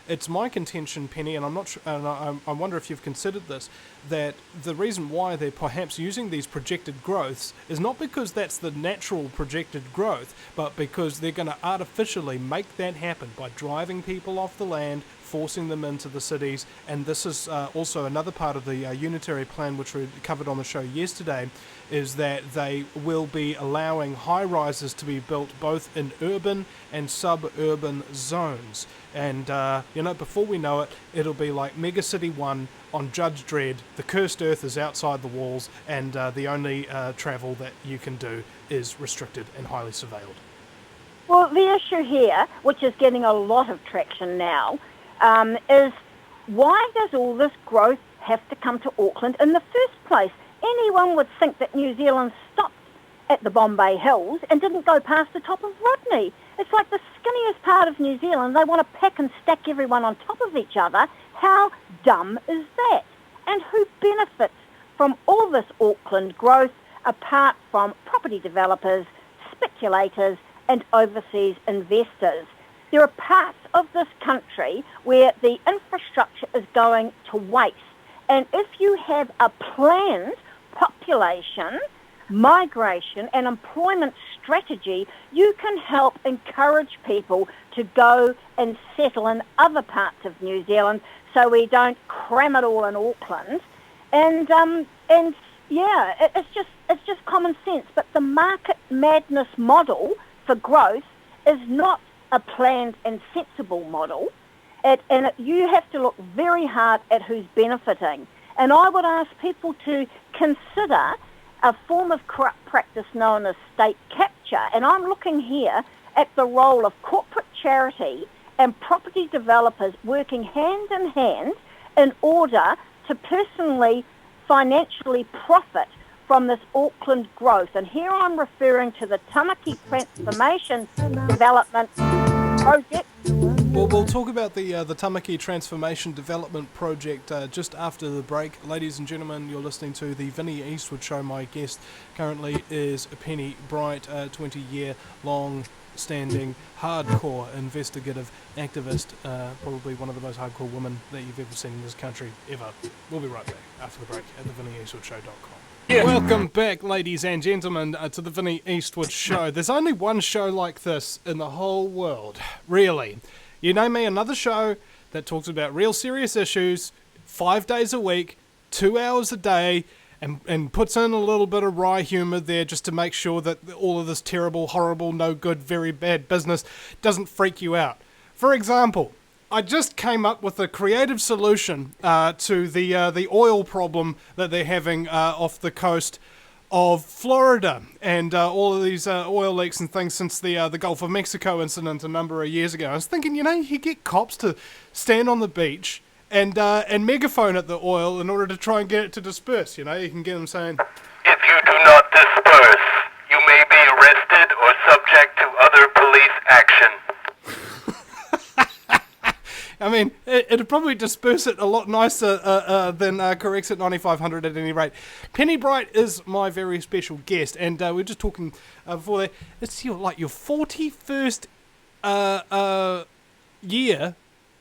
It's my contention, Penny, and I'm not sure, and I wonder if you've considered this, that the reason why they're perhaps using these projected growths is not because that's the natural projected growth, but because they're going to artificially make that happen by driving people off the land, forcing them into the cities. And this is also another part of the unitary plan, which we covered on the show yesterday, is that they will be allowing high-rises to be built both in urban and suburban zones. And, before we know it, it'll be like Megacity 1 on Judge Dredd. The cursed earth is outside the walls, and the only travel that you can do is restricted and highly surveilled. Well, the issue here, which is getting a lot of traction now, is why does all this growth have to come to Auckland in the first place? Anyone would think that New Zealand stopped at the Bombay Hills and didn't go past the top of Rodney. It's like the skinniest part of New Zealand. They want to pack and stack everyone on top of each other. How dumb is that? And who benefits from all this Auckland growth apart from property developers, speculators and overseas investors? There are parts of this country where the infrastructure is going to waste. And if you have a planned population, migration and employment strategy, you can help encourage people to go and settle in other parts of New Zealand so we don't cram it all in Auckland. And it's just common sense. But the market madness model for growth is not a planned and sensible model. You have to look very hard at who's benefiting. And I would ask people to consider a form of corrupt practice known as state capture. And I'm looking here at the role of corporate charity and property developers working hand in hand in order to personally, financially profit from this Auckland growth. And here I'm referring to the Tamaki Transformation Development Project. Well, we'll talk about the Tamaki Transformation Development Project just after the break. Ladies and gentlemen, you're listening to the Vinny Eastwood Show. My guest currently is Penny Bright, 20-year long-standing, hardcore investigative activist, probably one of the most hardcore women that you've ever seen in this country, ever. We'll be right back after the break at thevinnyeastwoodshow.com. Yeah. Welcome back, ladies and gentlemen, to the Vinny Eastwood Show. There's only one show like this in the whole world, really. You name me another show that talks about real serious issues 5 days a week, 2 hours a day, and puts in a little bit of wry humour there just to make sure that all of this terrible, horrible, no good, very bad business doesn't freak you out. For example, I just came up with a creative solution to the oil problem that they're having off the coast of Florida, and all of these oil leaks and things since the Gulf of Mexico incident a number of years ago. I was thinking, you get cops to stand on the beach and megaphone at the oil in order to try and get it to disperse. You can get them saying, "If you do not disperse, you may be arrested or subject to other police action." I mean, it'd probably disperse it a lot nicer than Corrects at 9500 at any rate. Penny Bright is my very special guest, and we were just talking before that. It's your 41st year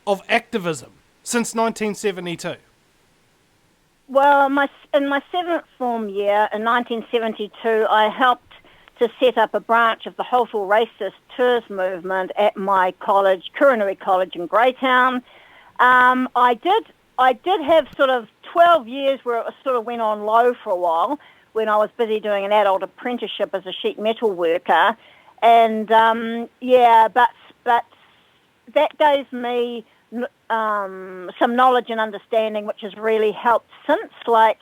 of activism since 1972. Well, in my seventh form year in 1972, I helped to set up a branch of the Wholesale Racist Tours movement at my college, Kuranui College in Greytown. I did have sort of 12 years where it sort of went on low for a while when I was busy doing an adult apprenticeship as a sheet metal worker. And, but that gave me some knowledge and understanding, which has really helped since. Like,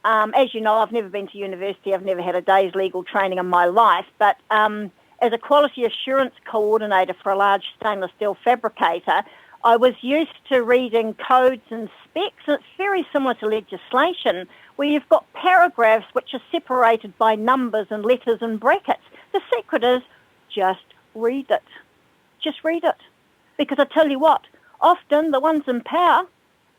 as you know, I've never been to university. I've never had a day's legal training in my life. But as a quality assurance coordinator for a large stainless steel fabricator, I was used to reading codes and specs. It's very similar to legislation, where you've got paragraphs which are separated by numbers and letters and brackets. The secret is just read it. Just read it. Because I tell you what, often the ones in power,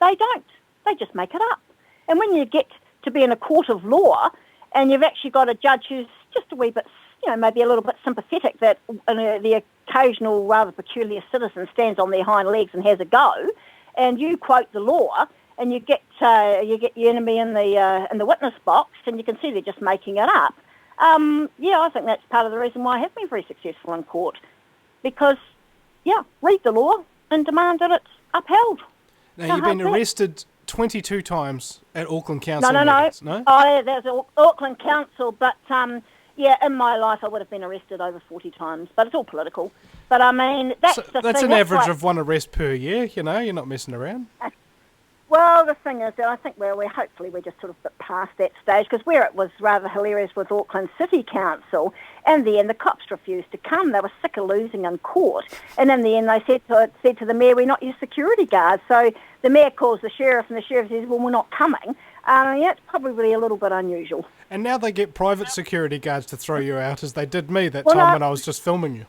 they don't. They just make it up. And when you get to be in a court of law and you've actually got a judge who's just a wee bit, maybe a little bit sympathetic that the occasional rather peculiar citizen stands on their hind legs and has a go, and you quote the law, and you get your enemy in the witness box, and you can see they're just making it up. I think that's part of the reason why I have been very successful in court, because read the law and demand that it's upheld. Now, you've been arrested 22 times at Auckland Council. No. No? Oh, there's Auckland Council, but in my life I would have been arrested over 40 times, but it's all political. But I mean, that's an average of one arrest per year. You're not messing around. Well, the thing is that I think we're just sort of a bit past that stage, because where it was rather hilarious with Auckland City Council, in the end the cops refused to come. They were sick of losing in court, and in the end they said to the mayor, "We're not your security guards." So the mayor calls the sheriff, and the sheriff says, "Well, we're not coming." It's probably a little bit unusual. And now they get private security guards to throw you out, as they did me that time when I was just filming you.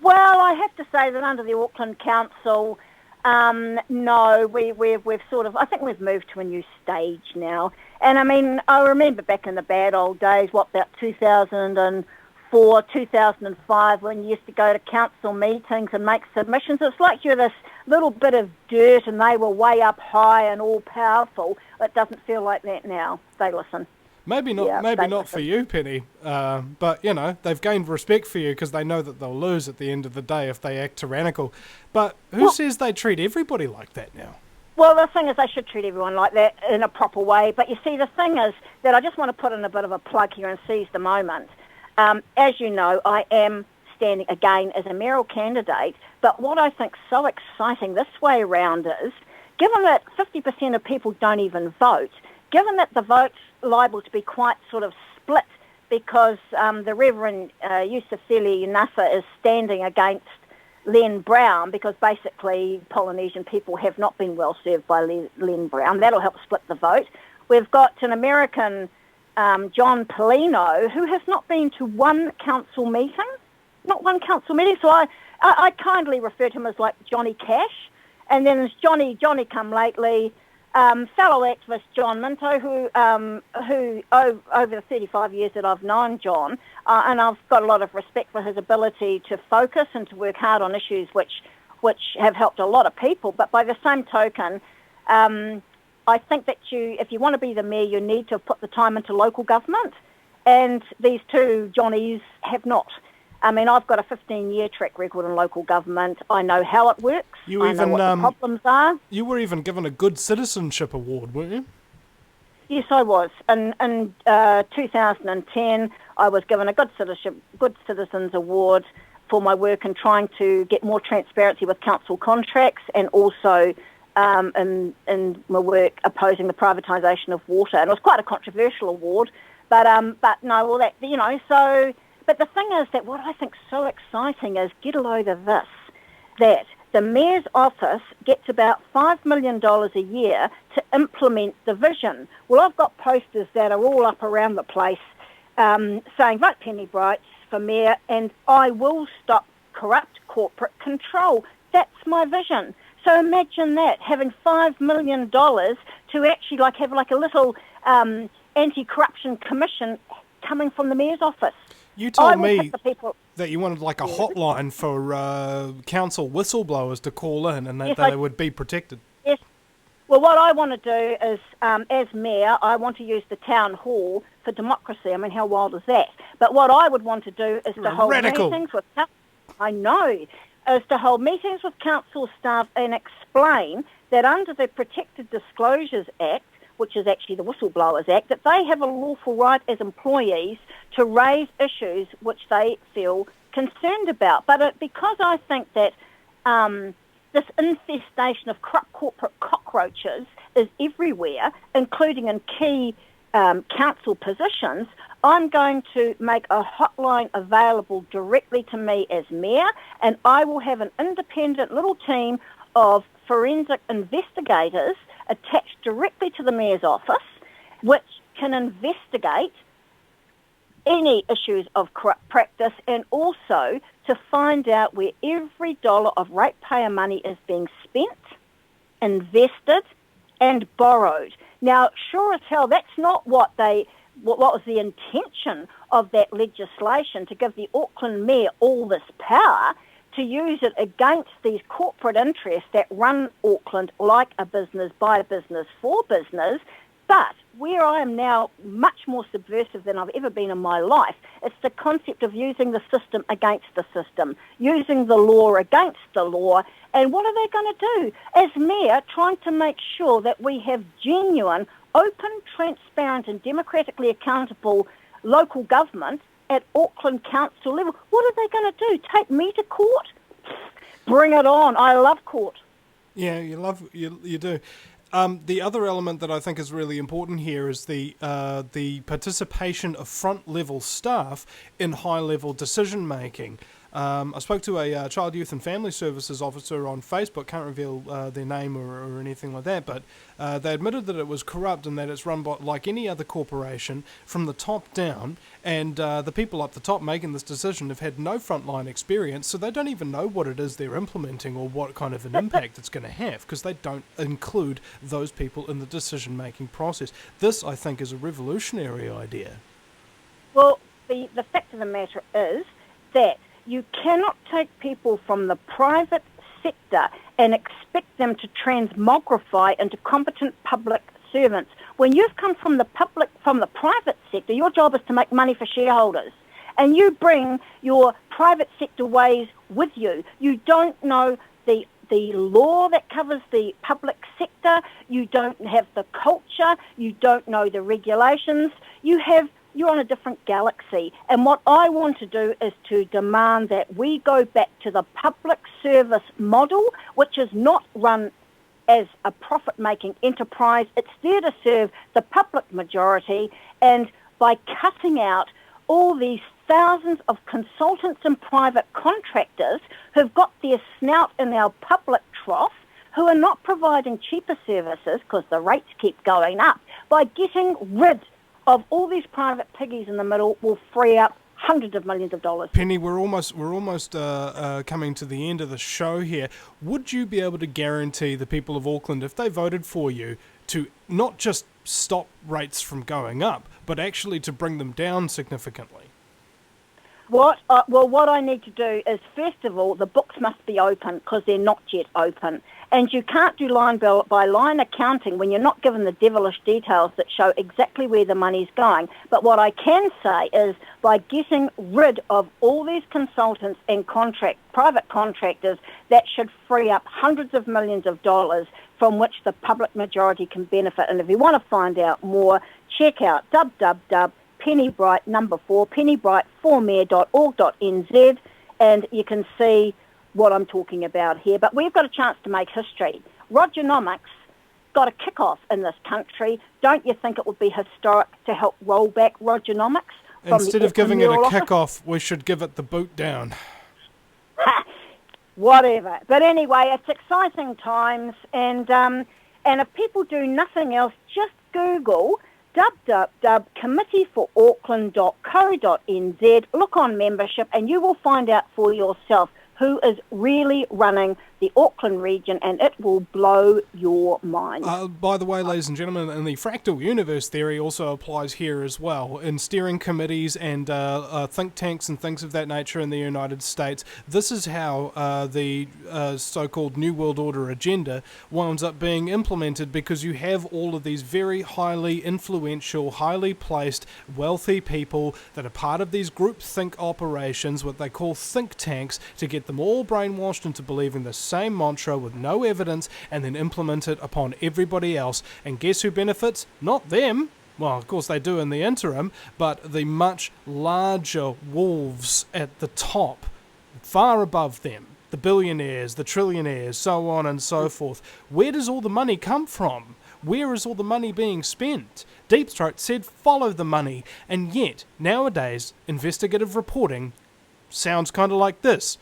Well, I have to say that under the Auckland Council, no, we've sort of, I think we've moved to a new stage now. And I mean, I remember back in the bad old days, about 2004, 2005, when you used to go to council meetings and make submissions. It's like you're this little bit of dirt and they were way up high and all powerful. It doesn't feel like that now. They listen. Maybe not for you, Penny, but, they've gained respect for you because they know that they'll lose at the end of the day if they act tyrannical. But who says they treat everybody like that now? Well, the thing is they should treat everyone like that in a proper way. But you see, the thing is that I just want to put in a bit of a plug here and seize the moment. As you know, I am standing again as a mayoral candidate, but what I think's so exciting this way around is, given that 50% of people don't even vote, given that the vote's liable to be quite sort of split because the Reverend Yusufeli Nasa is standing against Len Brown, because basically Polynesian people have not been well served by Len Brown. That'll help split the vote. We've got an American, John Polino, who has not been to one council meeting. Not one council meeting. So I kindly refer to him as like Johnny Cash. And then there's Johnny come lately. Fellow activist John Minto, who over the 35 years that I've known John, and I've got a lot of respect for his ability to focus and to work hard on issues which have helped a lot of people. But by the same token, I think that if you want to be the mayor, you need to put the time into local government, and these two Johnnies have not. I mean, I've got a 15-year track record in local government. I know how it works. I know what the problems are. You were even given a Good Citizenship Award, weren't you? Yes, I was. In 2010, I was given a Good Citizens Award for my work in trying to get more transparency with council contracts, and also in my work opposing the privatisation of water. And it was quite a controversial award, but no, all that, so... But the thing is that what I think is so exciting is, get a load of this, that the Mayor's office gets about $5 million a year to implement the vision. Well, I've got posters that are all up around the place saying, vote Penny Brights for Mayor and I will stop corrupt corporate control. That's my vision. So imagine that, having $5 million to actually have a little anti-corruption commission coming from the Mayor's office. You told me That you wanted like a hotline for council whistleblowers to call in, and that Yes, they would be protected. Yes. Well, what I want to do is, as mayor, I want to use the town hall for democracy. I mean, how wild is that? But what I would want to do is to hold Radical. meetings with... I know. Is to hold meetings with council staff and explain that under the Protected Disclosures Act, which is actually the Whistleblowers Act, that they have a lawful right as employees to raise issues which they feel concerned about. But because I think that this infestation of corrupt corporate cockroaches is everywhere, including in key council positions, I'm going to make a hotline available directly to me as mayor, and I will have an independent little team of forensic investigators attached directly to the mayor's office, which can investigate any issues of corrupt practice and also to find out where every dollar of ratepayer money is being spent, invested and borrowed. Now, sure as hell, that's not what was the intention of that legislation, to give the Auckland mayor all this power, to use it against these corporate interests that run Auckland like a business, by business, for business. But where I am now much more subversive than I've ever been in my life, it's the concept of using the system against the system, using the law against the law. And what are they going to do? As mayor, trying to make sure that we have genuine, open, transparent and democratically accountable local government at Auckland Council level. What are they going to do? Take me to court? Bring it on. I love court. Yeah, you do. The other element that I think is really important here is the participation of front-level staff in high-level decision-making. I spoke to a Child, Youth and Family Services officer on Facebook, can't reveal their name or anything like that, but they admitted that it was corrupt and that it's run by, like any other corporation, from the top down, and the people up the top making this decision have had no frontline experience, so they don't even know what it is they're implementing or what kind of an impact it's going to have, because they don't include those people in the decision-making process. This, I think, is a revolutionary idea. Well, the fact of the matter is that you cannot take people from the private sector and expect them to transmogrify into competent public servants. When you've come from the private sector, your job is to make money for shareholders. And you bring your private sector ways with you. You don't know the law that covers the public sector. You don't have the culture. You don't know the regulations. You're on a different galaxy. And what I want to do is to demand that we go back to the public service model, which is not run as a profit-making enterprise. It's there to serve the public majority. And by cutting out all these thousands of consultants and private contractors who've got their snout in our public trough, who are not providing cheaper services because the rates keep going up, by getting rid of all these private piggies in the middle will free up hundreds of millions of dollars. Penny, we're almost coming to the end of the show here. Would you be able to guarantee the people of Auckland, if they voted for you, to not just stop rates from going up, but actually to bring them down significantly? What I need to do is, first of all, the books must be open because they're not yet open. And you can't do line-by-line accounting when you're not given the devilish details that show exactly where the money's going. But what I can say is, by getting rid of all these consultants and private contractors, that should free up hundreds of millions of dollars from which the public majority can benefit. And if you want to find out more, check out pennybright4mayor.org.nz, and you can see what I'm talking about here. But we've got a chance to make history. Rogernomics got a kick-off in this country. Don't you think it would be historic to help roll back Rogernomics? Instead of giving it a kick-off, we should give it the boot down. Whatever. But anyway, it's exciting times, and if people do nothing else, just Google committeeforauckland.co.nz, look on membership, and you will find out for yourself who is really running the Auckland region, and it will blow your mind. By the way, ladies and gentlemen, and the fractal universe theory also applies here as well. In steering committees and think tanks and things of that nature in the United States, this is how the so-called New World Order agenda winds up being implemented, because you have all of these very highly influential, highly placed, wealthy people that are part of these groupthink operations, what they call think tanks, to get them all brainwashed into believing the same mantra with no evidence, and then implement it upon everybody else. And guess who benefits? Not them. Well, of course they do in the interim, but the much larger wolves at the top, far above them, the billionaires, the trillionaires, so on and so forth. Where does all the money come from? Where is all the money being spent? Deep Throat said follow the money, and yet nowadays investigative reporting sounds kind of like this.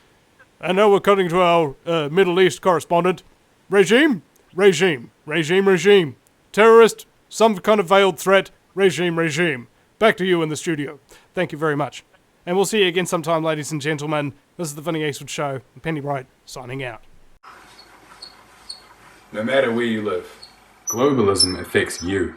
And now we're cutting to our Middle East correspondent. Regime? Regime. Regime, regime. Terrorist? Some kind of veiled threat? Regime, regime. Back to you in the studio. Thank you very much. And we'll see you again sometime, ladies and gentlemen. This is the Vinny Eastwood Show. Penny Bright, signing out. No matter where you live, globalism affects you.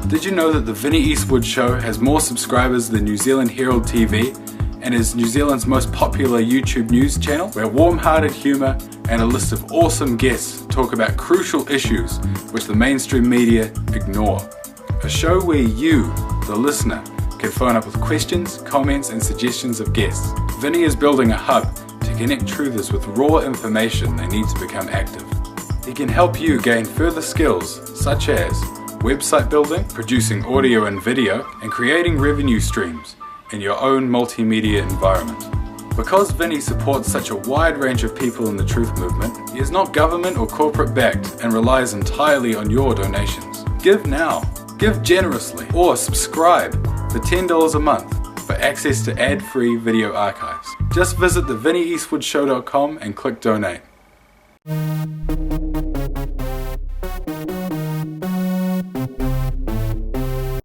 Did you know that the Vinny Eastwood Show has more subscribers than New Zealand Herald TV and is New Zealand's most popular YouTube news channel, where warm-hearted humour and a list of awesome guests talk about crucial issues which the mainstream media ignore? A show where you, the listener, can phone up with questions, comments and suggestions of guests. Vinny is building a hub to connect truthers with raw information they need to become active. He can help you gain further skills such as website building, producing audio and video, and creating revenue streams in your own multimedia environment. Because Vinny supports such a wide range of people in the truth movement, he is not government or corporate backed and relies entirely on your donations. Give now, give generously, or subscribe for $10 a month for access to ad-free video archives. Just visit thevinnieeastwoodshow.com and click donate.